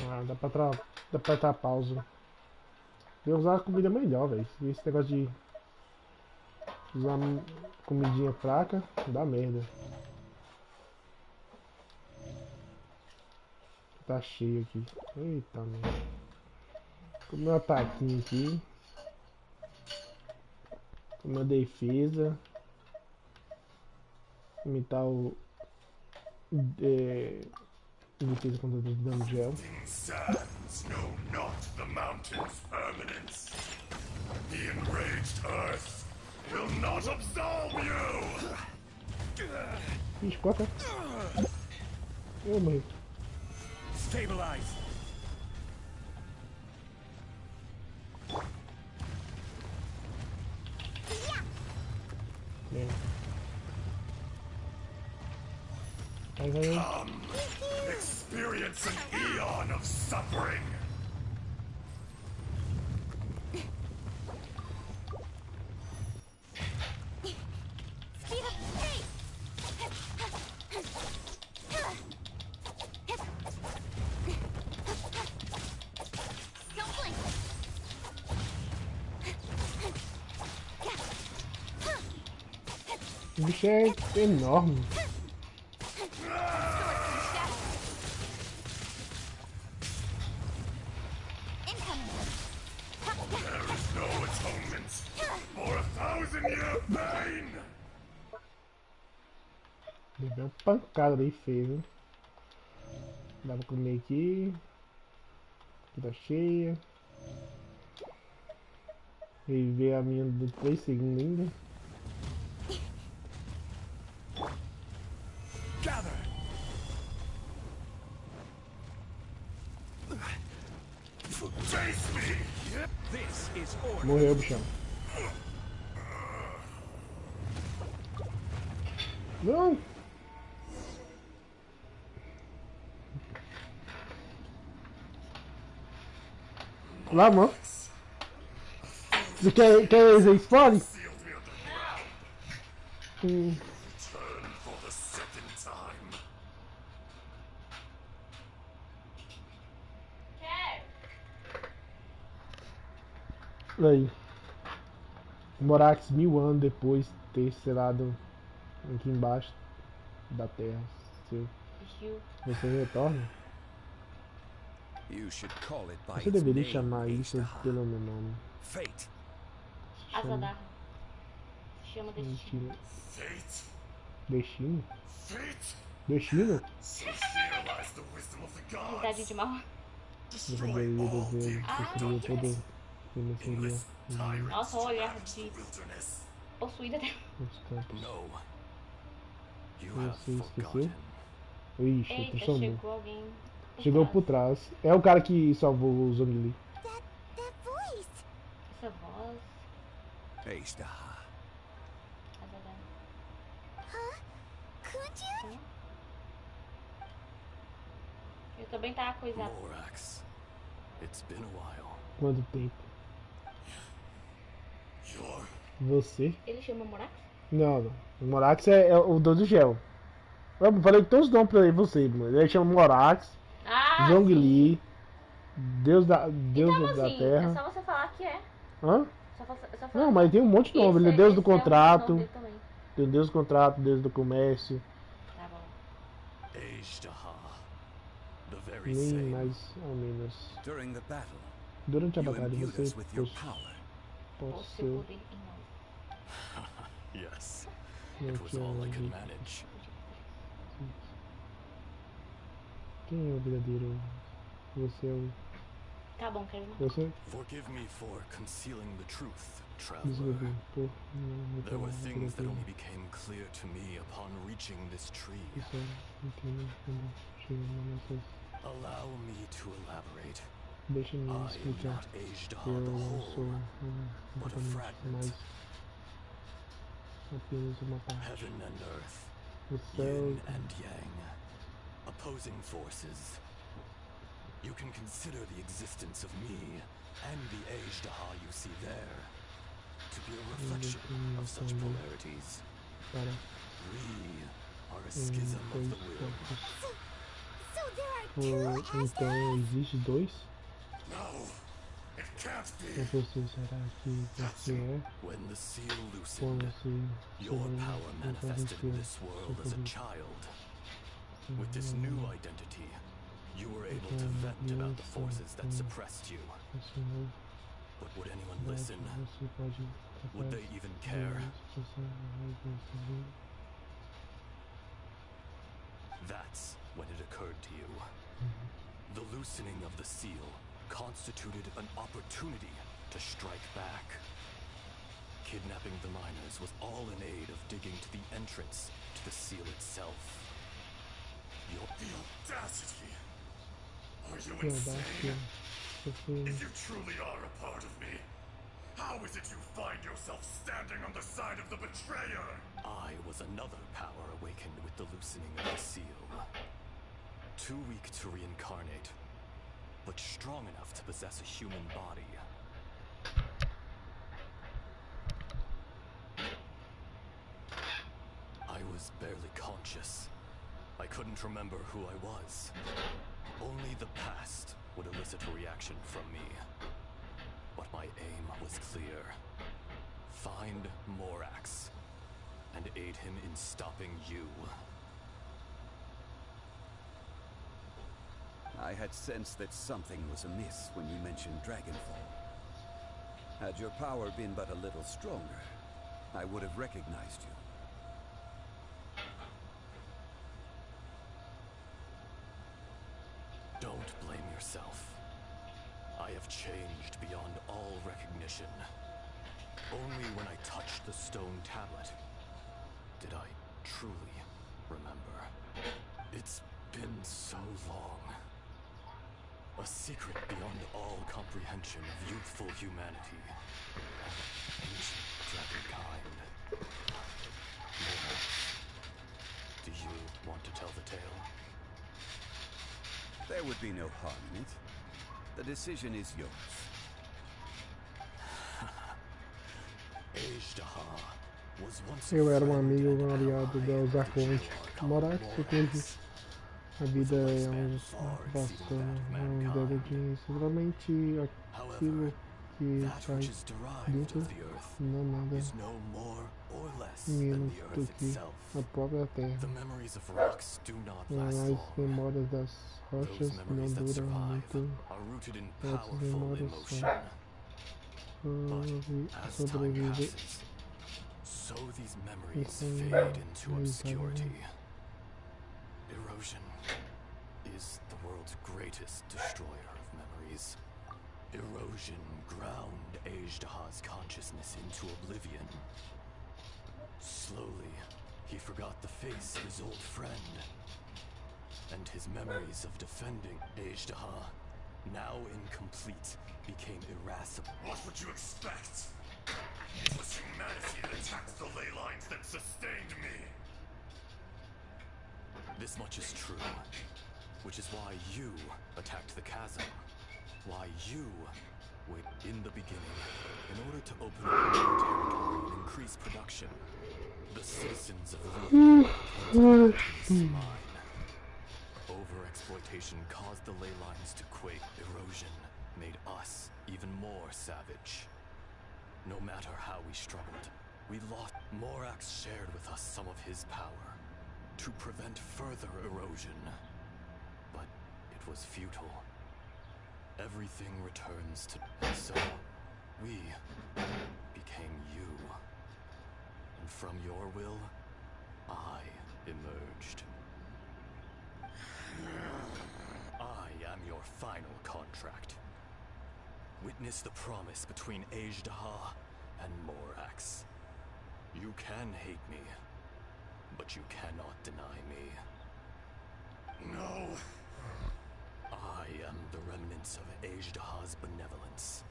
Ah, dá pra dar pausa. Eu usar a comida melhor, velho. Esse negócio de usar comidinha fraca dá merda. Tá cheio aqui. Eita, merda. Comer um ataquinho aqui. Comer uma defesa. Imitar o. Defesa contra o dano gel. Sands know not the mountain's permanence. The enraged earth will not absolve you! Ixi, corta. Eu morri. Stabilize! Vai. Come, experience an eon of suffering! O bicho é enorme. There is no atonement for 1,000-year pain! Deu uma pancada daí feio, hein? Dá pra comer aqui. Aqui tá cheia. Reviver a minha de 3 segundos ainda. Gather! Face me! This is order! Morreu, bichão. Não! Lá, mano. Você quer explode? Turn for the second time. Aí. Morax 1000 anos depois de ter selado aqui embaixo da terra. Você retorna? You should call it by Você its deveria name, chamar isso Aishtaha. pelo meu nome. Fate. Azadar. Se chama destino. Fate? Destino? Fate? Destino? So realize the wisdom of the Unidade gods. de mal. Eu poderia dever destruir todo o que seria Nossa, o olhar de possuída dela. os campos. No. You have Você esqueceu? forgotten. Ixi, Eita, transformou. chegou alguém. Chegou por trás. É o cara que salvou o Zongli. That voice! Essa voz. Aishtaha. Azadar. Huh? Kunjun? Eu também tava coisado. Morax. It's been a while. Quanto tempo? You're Você? Ele chama Morax? Não. O Morax é o dono do gel. Eu falei que todos dão pra você, mano. Ele chama Morax, Ah, Zhongli, Deus então, da assim, é Terra. só você falar que é. Hã? Só falar Não, que mas tem um monte de nome. Ele é Deus do esse é o nome contrato. dele também. Tem Deus do contrato, Deus do comércio. Tá bom. The very Nem same. mais ou menos. During the battle, Durante a you batalha imbued você us with your pôs power. O seu poder em nós. Yes, Não it was tinha all I could onde. manage. Quem é o verdadeiro? Você é o. Tá bom, quero ir. Você? Forgive me for concealing the truth, Desculpe, traveler. por. There were things that only became clear to me upon reaching this tree. Isso entendo quando chega nessas. Allow me to elaborate. Deixa-me I am explicar. not Ajdaha Eu the não whole, sou but a completamente fragment. mais apenas uma parte. Heaven and earth, O céu yin and yang, opposing forces. You can consider the existence of me and the Ajdaha you see there to be a reflection of such polarities. para We are a schism of dois the will. corpos. So there are two Então existe dois? No, it can't be. Ou você será que você é? When the seal Quando loosened, você your power manifested in this world as a child. With this new identity, you were able to vent about the forces that suppressed you. But would anyone listen? Você pode Would they even care? That's when it occurred to you. The loosening of the seal constituted an opportunity to strike back. Kidnapping the miners was all in aid of digging to the entrance to the seal itself. The audacity! Are you insane? If you truly are a part of me, how is it you find yourself standing on the side of the betrayer? I was another power awakened with the loosening of the seal. Too weak to reincarnate, but strong enough to possess a human body. I was barely conscious. I couldn't remember who I was. Only the past would elicit a reaction from me. But my aim was clear. Find Morax and aid him in stopping you. I had sensed that something was amiss when you mentioned Dragonfall. Had your power been but a little stronger, I would have recognized you. Don't blame yourself. I have changed beyond all recognition. Only when I touched the stone tablet did I truly remember. It's been so long. A secret beyond all comprehension of youthful humanity and ancient dragonkind. Morax, do you want to tell the tale? There would be no harm in it. The decision is yours. Ajdaha was once Eu era amigo, um aliado dos arcontes. Morax teve a vida é onde basta uma ideia de simplesmente aquilo que sai dentro não nada menos do que a própria terra. As memórias das rochas não duram muito. Essas memórias só sobrevivem. So these memories fade into obscurity. Erosion is the world's greatest destroyer of memories. Erosion ground Ajdaha's consciousness into oblivion. Slowly, he forgot the face of his old friend. And his memories of defending Ajdaha, now incomplete, became irascible. What would you expect? It was humanity that attacked the ley lines that sustained me. This much is true, which is why you attacked the chasm. Why you wait in the beginning in order to open up new territory and increase production. The citizens of Lille became mine. Overexploitation caused the ley lines to quake. Erosion made us even more savage. No matter how we struggled, we lost. Morax shared with us some of his power to prevent further erosion. But it was futile. Everything returns to... And so, we became you. And from your will, I emerged. I am your final contract. Witness the promise between Ajdaha and Morax. You can hate me, but you cannot deny me. No. I am the remnants of Ajdaha's benevolence.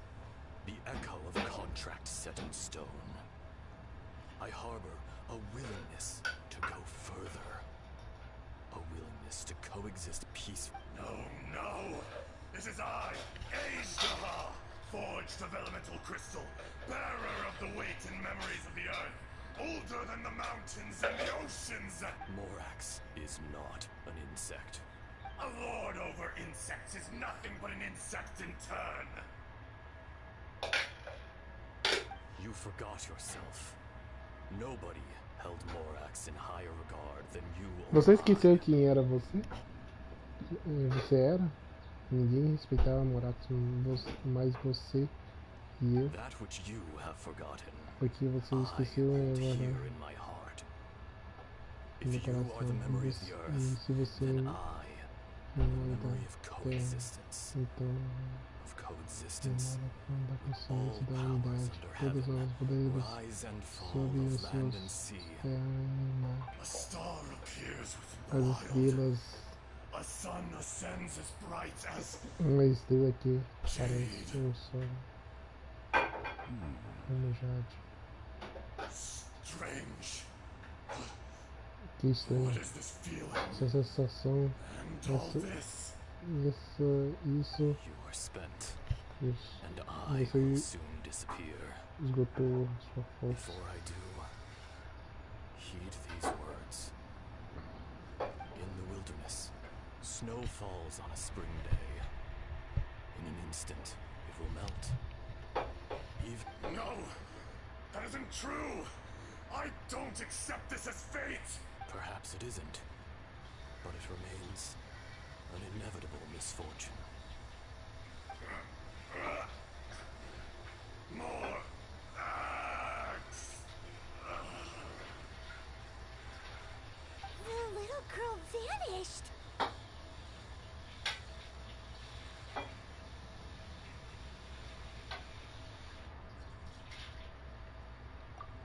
The echo of a contract set in stone. I harbor a willingness to go further. A willingness to coexist peacefully. No. This is I, Ajdaha, forged of elemental crystal, bearer of the weight and memories of the earth, older than the mountains and the oceans. Morax is not an insect. A lord over insects is nothing but an insect in turn. You forgot yourself. Nobody held Morax in higher regard than you or Você esqueceu quem era você? Você era? Ninguém respeitava Morax, mais você e eu. That which you have forgotten, Porque você esqueceu hold agora here in my heart. no If you are the memory of the coração. earth, Se você then é I a am the memória memory da of terra, coexistence. então Of coexistence. memória da consciência All da powers unidade. under Todos heaven os poderes rise and fall sob os of land seus and sea. terra e mar. A star appears within As the wild. estrelas, A sun ascends as bright as uma estrela que parece um sol. Como jade. strange. Que estranho. What is this feeling? Essa sensação, And all this. isso, You are spent, and I você will soon disappear. esgotou sua força. Before I do, heed these words. In the wilderness, snow falls on a spring day. In an instant, it will melt. No! That isn't true! I don't accept this as fate! Perhaps it isn't, but it remains an inevitable misfortune. More axe! The little girl vanished.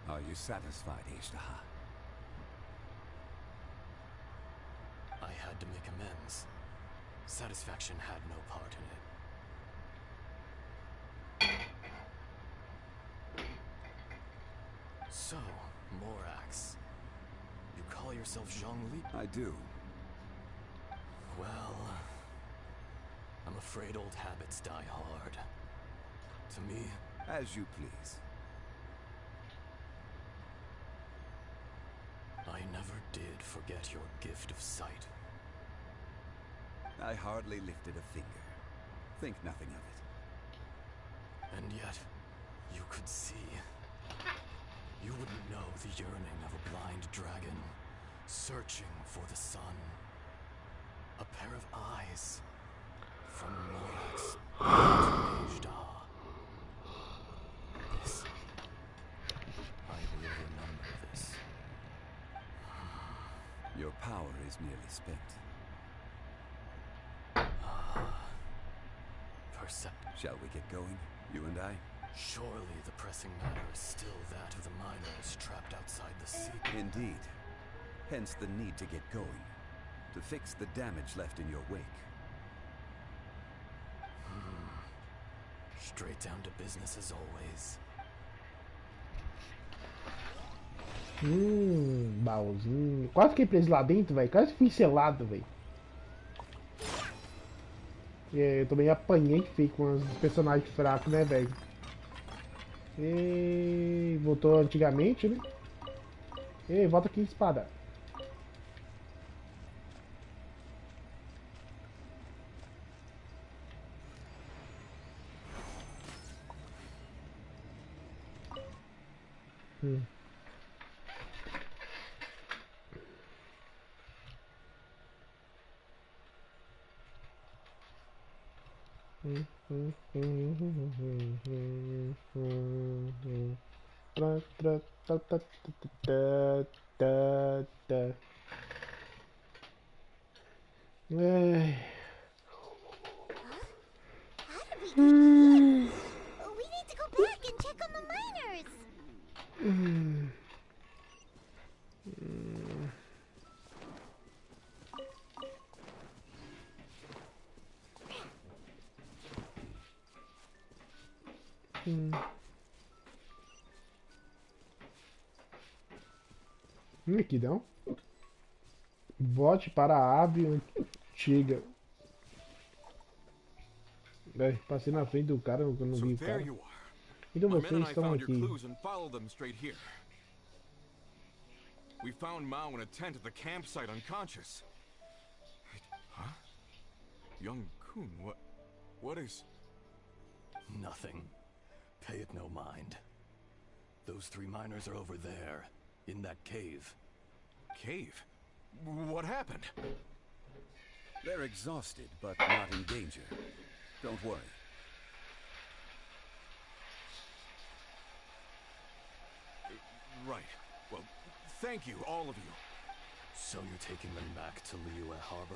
Are you satisfied, Ajdaha? I had to make amends. Satisfaction had no part in it. So, Morax, you call yourself Zhongli? I do. Well, I'm afraid old habits die hard. To me, As you please. I never did forget your gift of sight. I hardly lifted a finger. Think nothing of it. And yet, you could see. You wouldn't know the yearning of a blind dragon, searching for the sun. A pair of eyes. From Morax to Ajdaha. This. I will remember this. Your power is nearly spent. Shall we get going, you and I? Surely the pressing matter is still that of the miners trapped outside the sea. Indeed. Hence the need to get going. To fix the damage left in your wake. Straight down to business as always. Baúzinho. Quase fiquei preso lá dentro, velho. Quase fui selado, velho. Eu também apanhei feio com os personagens fracos, né, velho? E voltou antigamente, né? Ei, volta aqui, espada. Hum. Tra, tra, ta, ta, ta, ta, ta, ta. Ai. How did we get here? We need to go back and check on the miners. Aqui não. Volte para a ave antiga. Passei na frente do cara, eu não vi o cara. Então vocês estão aqui. We found Mao in a tent at the campsite unconscious. Huh? Young Kun, what is... Nothing. Pay it no mind. Those 3 miners are over there, in that cave. Cave? What happened? They're exhausted, but not in danger. Don't worry. Right. Well, thank you, all of you. So you're taking them back to Liyue Harbor?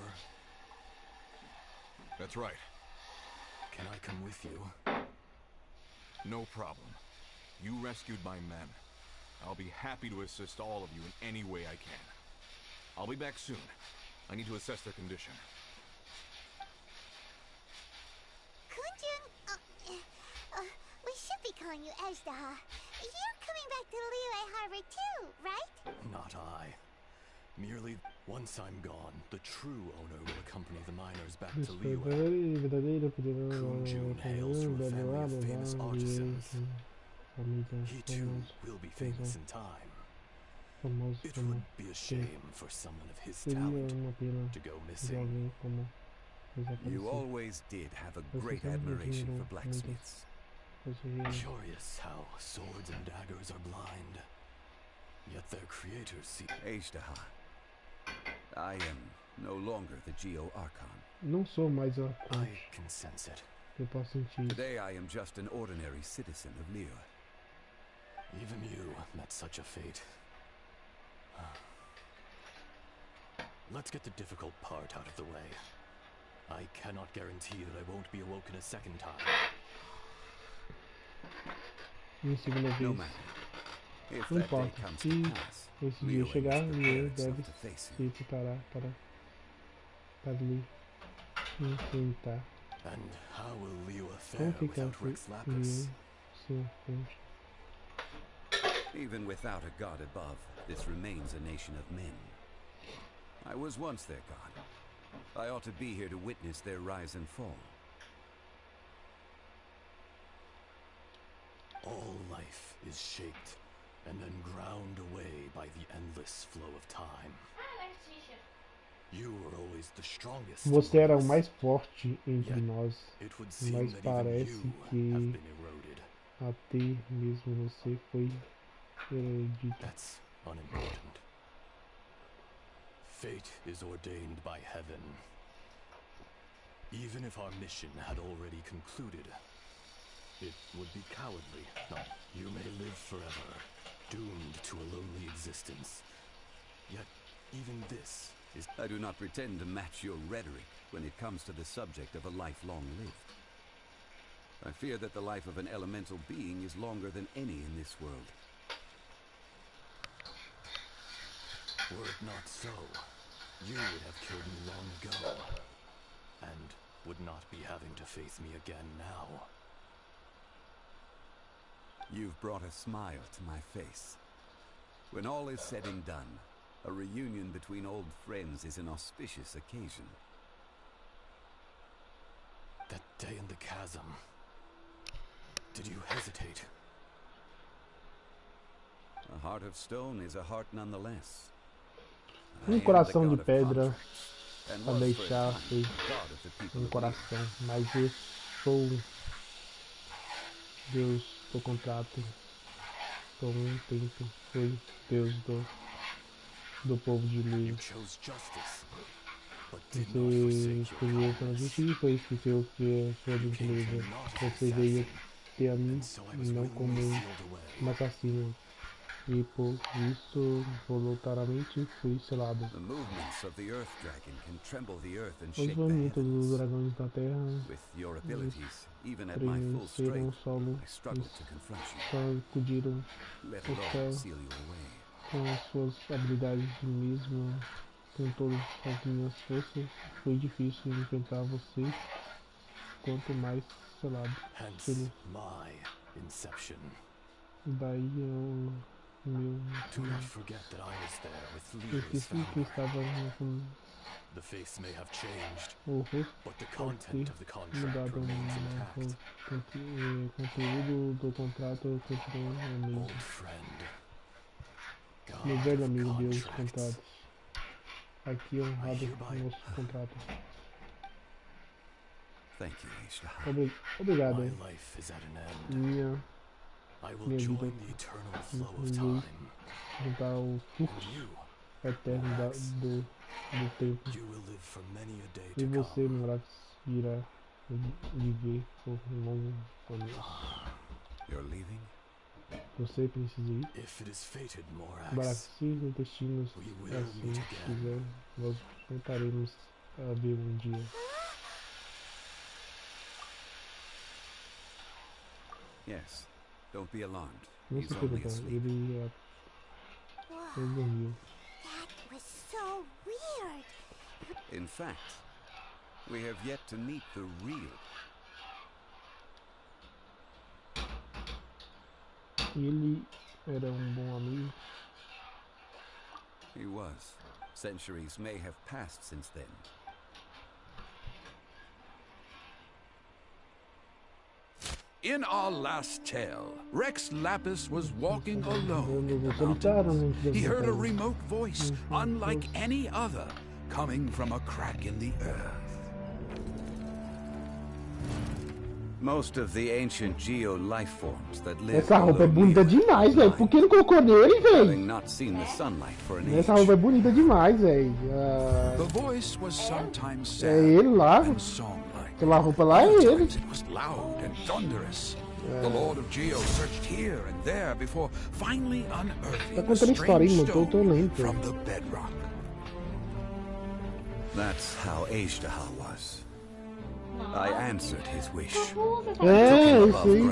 That's right. Can I come with you? No problem. You rescued my men. I'll be happy to assist all of you in any way I can. I'll be back soon. I need to assess their condition. Kunjun, we should be calling you Ezdaha. You're coming back to Liyue Harbor too, right? Not I. Merely, once I'm gone, the true owner will accompany the miners back to Liyue. Kunjun hails from a family of famous artisans. He too will be famous in time. It would be a shame for someone of his talent to go missing. You always did have a great admiration for blacksmiths. Curious how swords and daggers are blind, yet their creators see. Ezdaha, I am no longer the Geo-Archon. Não sou mais a I can sense it. Eu posso sentir. Today I am just an ordinary citizen of Liyue. Even you met such a fate. Let's get the difficult part out of the way. I cannot guarantee that I won't be awoken a second time. Segunda vez. No matter. If Não that day importa. comes Se to pass, esse dia Liyue chegar, must Liyue prepare deve itself to face se him. preparar para lhe enfrentar. And how will Liyue Como fare fica without Rex Liyue Lapis? se enfrente? Even without a god above, this remains a nation of men. I was once their god. I ought to be here to witness their rise and fall. All life is shaped and then ground away by the endless flow of time. You were always the strongest. Você era o mais forte entre nós, It would seem mas that even parece you que have been eroded. até mesmo você foi erodido. That's unimportant. Fate is ordained by heaven. Even if our mission had already concluded, it would be cowardly. No, you may live forever, doomed to a lonely existence. Yet, even this is... I do not pretend to match your rhetoric when it comes to the subject of a life long lived. I fear that the life of an elemental being is longer than any in this world. Were it not so, you would have killed me long ago, and would not be having to face me again now. You've brought a smile to my face. When all is said and done, a reunion between old friends is an auspicious occasion. That day in the chasm, did you hesitate? A heart of stone is a heart nonetheless. Coração de pedra para deixar ser coração, mas eu sou Deus do contrato. Por tempo foi Deus do povo de Luz. Você escolheu pela justiça e foi esqueceu que foi de livre. Você veio ter a mim e não como um assassino. E por isso voluntariamente fui selado. Os movimentos dos dragões da terra estremeram o solo e sacudiram o céu com as suas habilidades de mesmo. Com todas as minhas forças, foi difícil enfrentar você. Quanto mais selado. Daí eu esqueci que estava no o rosto pode ter mudado, o conteúdo do contrato continua o mesmo. Meu velho amigo Deus dos contratos. Aqui é honrado o nosso contrato. Obrigado. Minha vida juntar ao fluxo eterno do tempo. E você, Morax, irá viver por um longo anos. Você precisa ir. Morax, se o destino assim quiser, nós voltaremos a ver um dia. Yes, don't be alarmed. Não se preocupe, ele dormiu. That was so weird. In fact, we have yet to meet the real. Ele era bom amigo. He was. Centuries may have passed since then. In our last tale, Rex Lapis was walking alone in the mountains. He heard a remote voice, unlike any other, coming from a crack in the earth. Most of the ancient geo life forms that live Essa roupa é bonita demais, velho. Por que não colocou nele, velho? Essa roupa é bonita demais, velho. The voice was sometimes sad É ele lá. and songlike. Aquela roupa lá é ele. It was loud and thunderous. The Lord of Geo searched here and there before finally unearthing a strange stone from the bedrock. That's how Aishtaha was. I answered his wish. É, isso aí.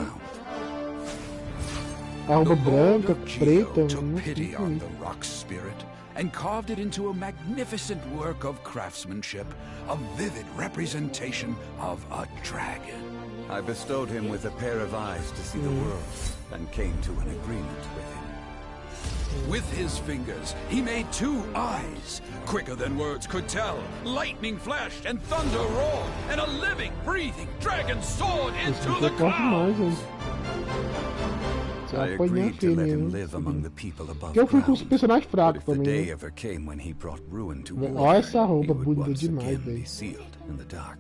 A roupa branca, preta. Took pity on the rock spirit and carved it into a magnificent work of craftsmanship, a vivid representation of a dragon. I bestowed him with a pair of eyes to see the world and came to an agreement with him. With his fingers, he made 2 eyes, quicker than words could tell. Lightning flashed and thunder roared, and a living, breathing dragon soared into the clouds. I agreed to let him live among the people above Eu fui com os ground. personagens fracos But if the também. day ever came when he brought ruin to Olha war, essa roupa he would bonita once demais, again be velho. sealed in the dark.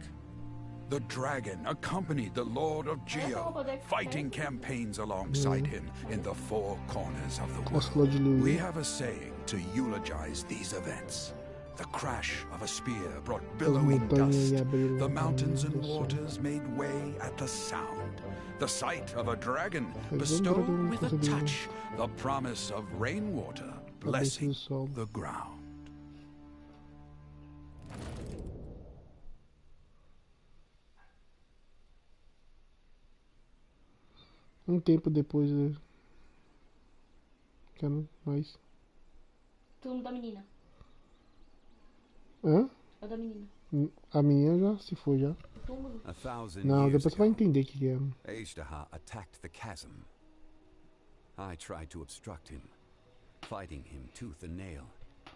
The dragon accompanied the Lord of Geo, fighting campaigns alongside him in the 4 corners of the world. We have a saying to eulogize these events. The crash of a spear brought billowing dust. The mountains and waters made way at the sound. The sight of a dragon bestowed with a touch the promise of rainwater blessing the ground. Tempo depois, quero mais. Turno da menina. Hã? É o da menina. A minha já se foi já. Não, depois você vai entender o que é. Aishtaha attacked the chasm. I tried to obstruct him, fighting him tooth and nail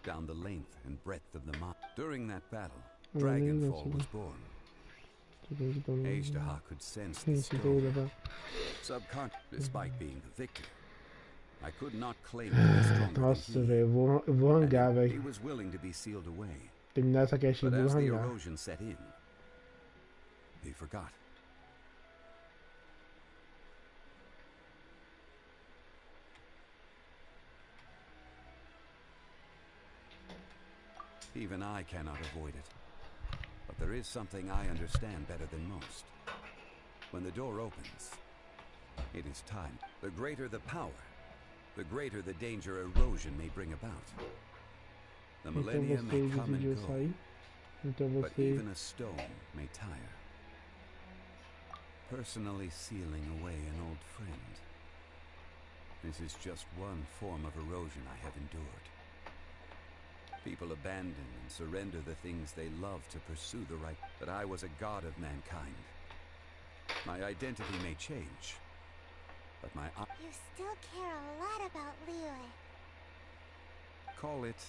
down the length and breadth of the mountain. During that battle, Dragonfall was born. Aishtaha could sense the stone, despite being the victor. I could not claim to be stronger Nossa, than he. velho, eu vou rangar, He velho. was willing to be sealed away. Terminar essa quest e But vou as the rangar. erosion set in, he forgot. Even I cannot avoid it. But there is something I understand better than most. When the door opens, it is time. The greater the power, the greater the danger erosion may bring about. The millennia may come and go, but even a stone may tire. Personally sealing away an old friend. This is just one form of erosion I have endured. People abandon and surrender the things they love to pursue the right. But I was a god of mankind. My identity may change, but my... You still care a lot about Liyue. Call it...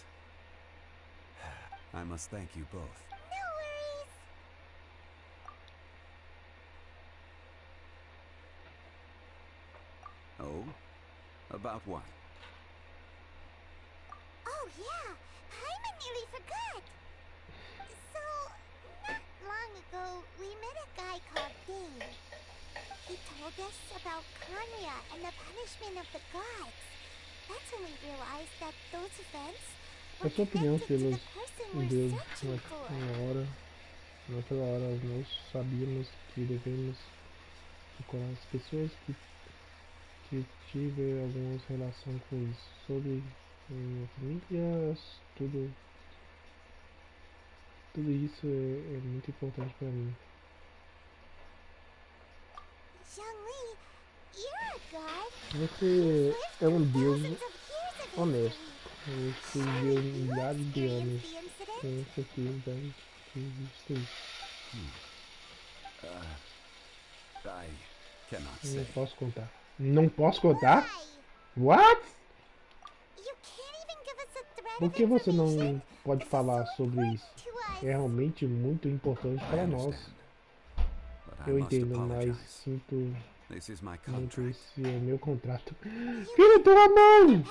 I must thank you both. No worries. Oh? About what? Oh yeah, Paimon nearly forgot. So, not long ago, we met a guy called Dane. He told us about Kanya and the punishment of the gods. That's when we realized that those events were Essa opinião connected to pelos the person we're Deus searching for. naquela hora nós sabíamos que devemos procurar as pessoas que tiver alguma relação com isso, sobre minha família, tudo isso é muito importante para mim. Zhongli, you're a god. Você é um deus honesto. Você viveu milhares de anos. Com certeza que existe isso. I cannot Não say. posso contar. Não posso contar? What? Por que você não pode falar sobre isso? É realmente muito importante para nós. Eu entendo, mas sinto muito, esse é meu contrato. Filho da mãe!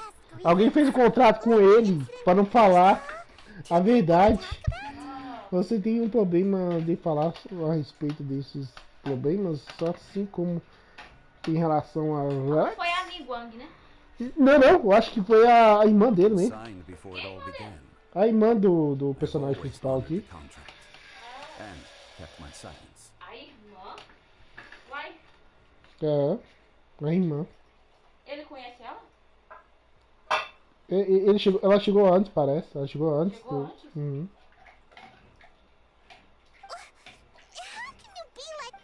Alguém fez um contrato com ele para não falar a verdade. Você tem um problema de falar a respeito desses problemas, assim como em relação a... Foi a Niguang, né? Não, eu acho que foi a irmã dele mesmo. A irmã do personagem principal aqui. A irmã? Vai. É, a irmã. Ele conhece ela? Ela chegou antes, parece. Ela chegou antes. Chegou antes? Uhum.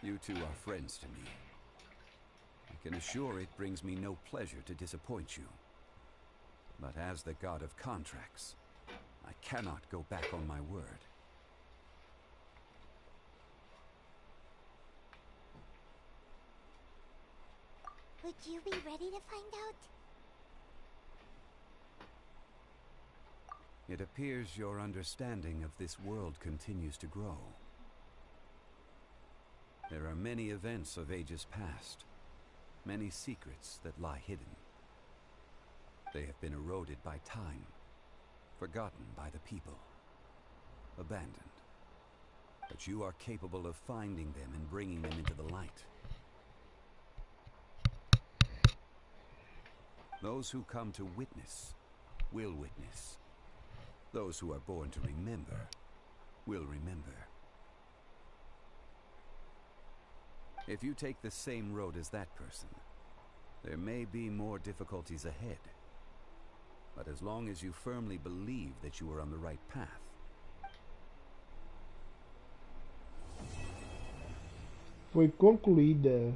You two are friends to me. I can assure it brings me no pleasure to disappoint you. But as the god of contracts, I cannot go back on my word. Would you be ready to find out? It appears your understanding of this world continues to grow. There are many events of ages past, many secrets that lie hidden. They have been eroded by time, forgotten by the people, abandoned. But you are capable of finding them and bringing them into the light. Those who come to witness will witness. Those who are born to remember will remember. If you take the same road as that person, there may be more difficulties ahead. But as long as you firmly believe that you are on the right path. Foi concluída.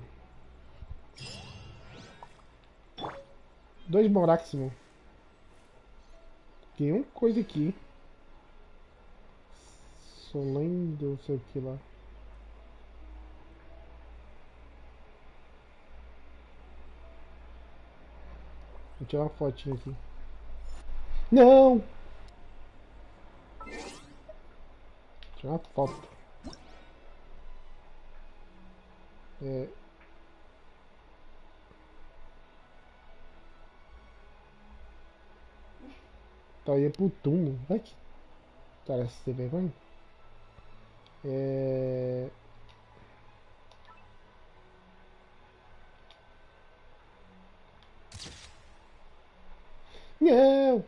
2 Morax, mano. Tem uma coisa aqui. Solém do sei o que lá. Vou tirar uma fotinha aqui. Não! Tirar uma foto. Tá indo pro túmulo. Vai que. Cara, você vergonha? É. Não!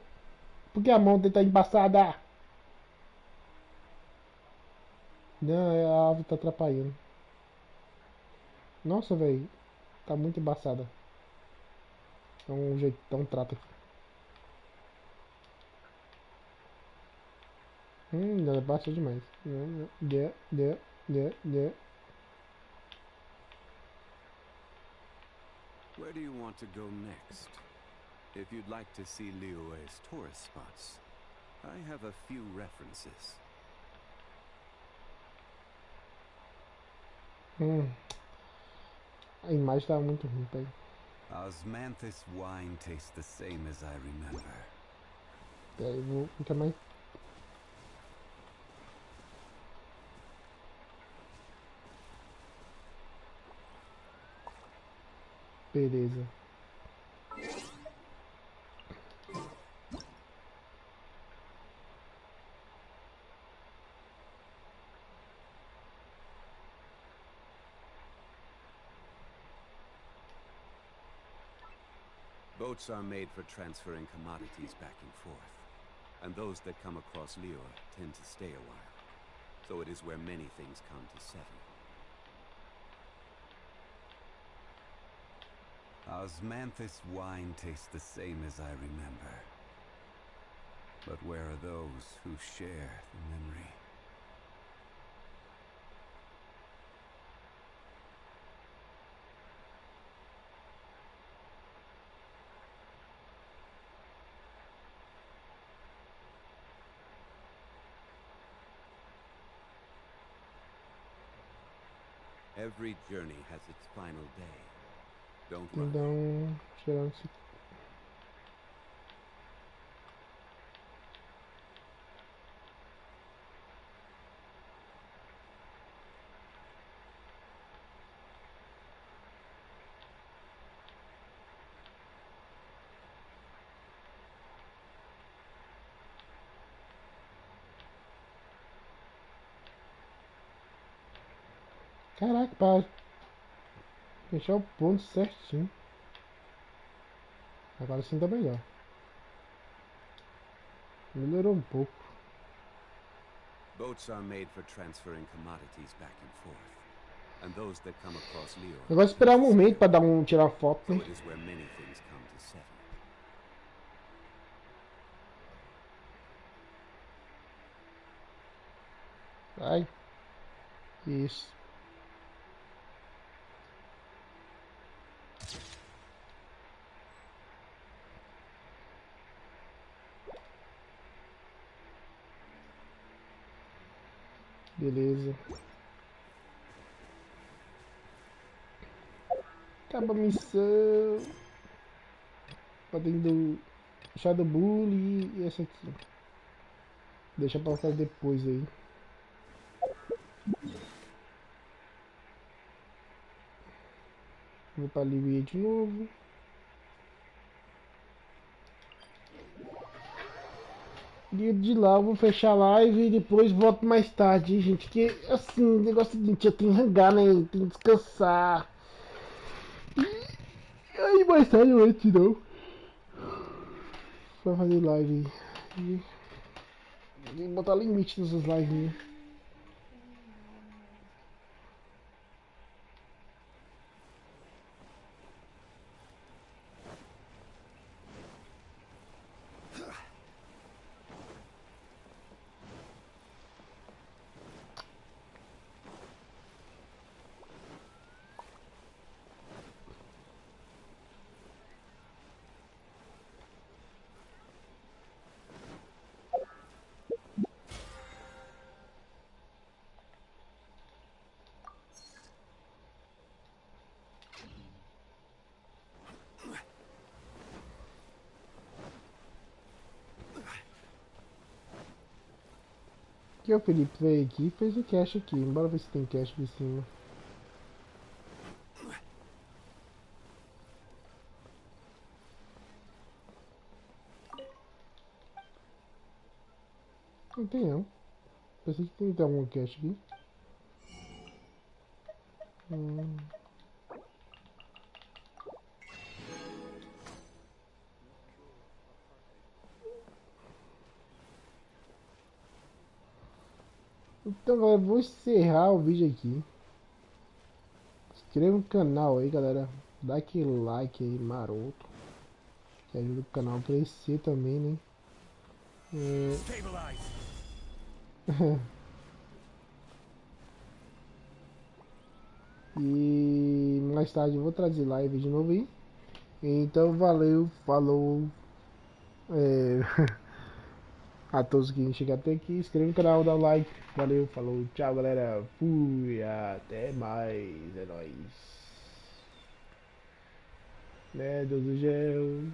Porque a mão dele tá embaçada. Não, a árvore tá atrapalhando. Nossa, velho. Tá muito embaçada. É um jeito, dá um trato aqui. Não, baixa demais. Deu. Where do you want to go next? If you'd like to see Liyue's tourist spots, I have a few references. A imagem tá muito ruim, pai. Osmanthus wine tastes the same as I remember. Peraí, vou ficar mais. Beleza. Boats are made for transferring commodities back and forth, and those that come across Liyue tend to stay a while. So it is where many things come to settle. Osmanthus wine tastes the same as I remember. But where are those who share the memory? Every journey has its final day. Don't Vou rush. dar tirar esse. Caraca, para fechar o ponto certinho. Agora sim tá melhor. Melhorou um pouco. Boats are made for transferring commodities back and forth, and those that come across Liyue. Agora esperar um momento para tirar foto, So né? it is where many things come to settle. Vai. Isso. Beleza. Acaba a missão. Podendo chá do bully e essa aqui. Deixa pra fazer depois aí. Vou pra Livia de novo. E de lá eu vou fechar a live e depois volto mais tarde, gente. Que assim, o negócio é o seguinte, eu tenho que rangar, né? Eu tenho que descansar. E aí mais tarde eu entro de novo. Pra fazer live. E botar limite nessas lives, né? Aqui o Felipe veio aqui e fez o cache aqui. Bora ver se tem cache aqui em cima. Não tem não. Pensei que tem algum cache aqui. Então, galera, vou encerrar o vídeo aqui. Se inscreva no canal aí, galera. Dá aquele like aí, maroto. Que ajuda o canal a crescer também, né? E mais tarde eu vou trazer live de novo aí. Então, valeu, falou. A todos que chegaram até aqui, inscreva no canal, dá um like. Valeu, falou, tchau galera. Fui, até mais. É nóis. Né, Deus do gel.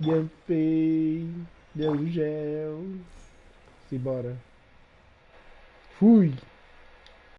Gameplay. Deus do gel. Simbora. Fui.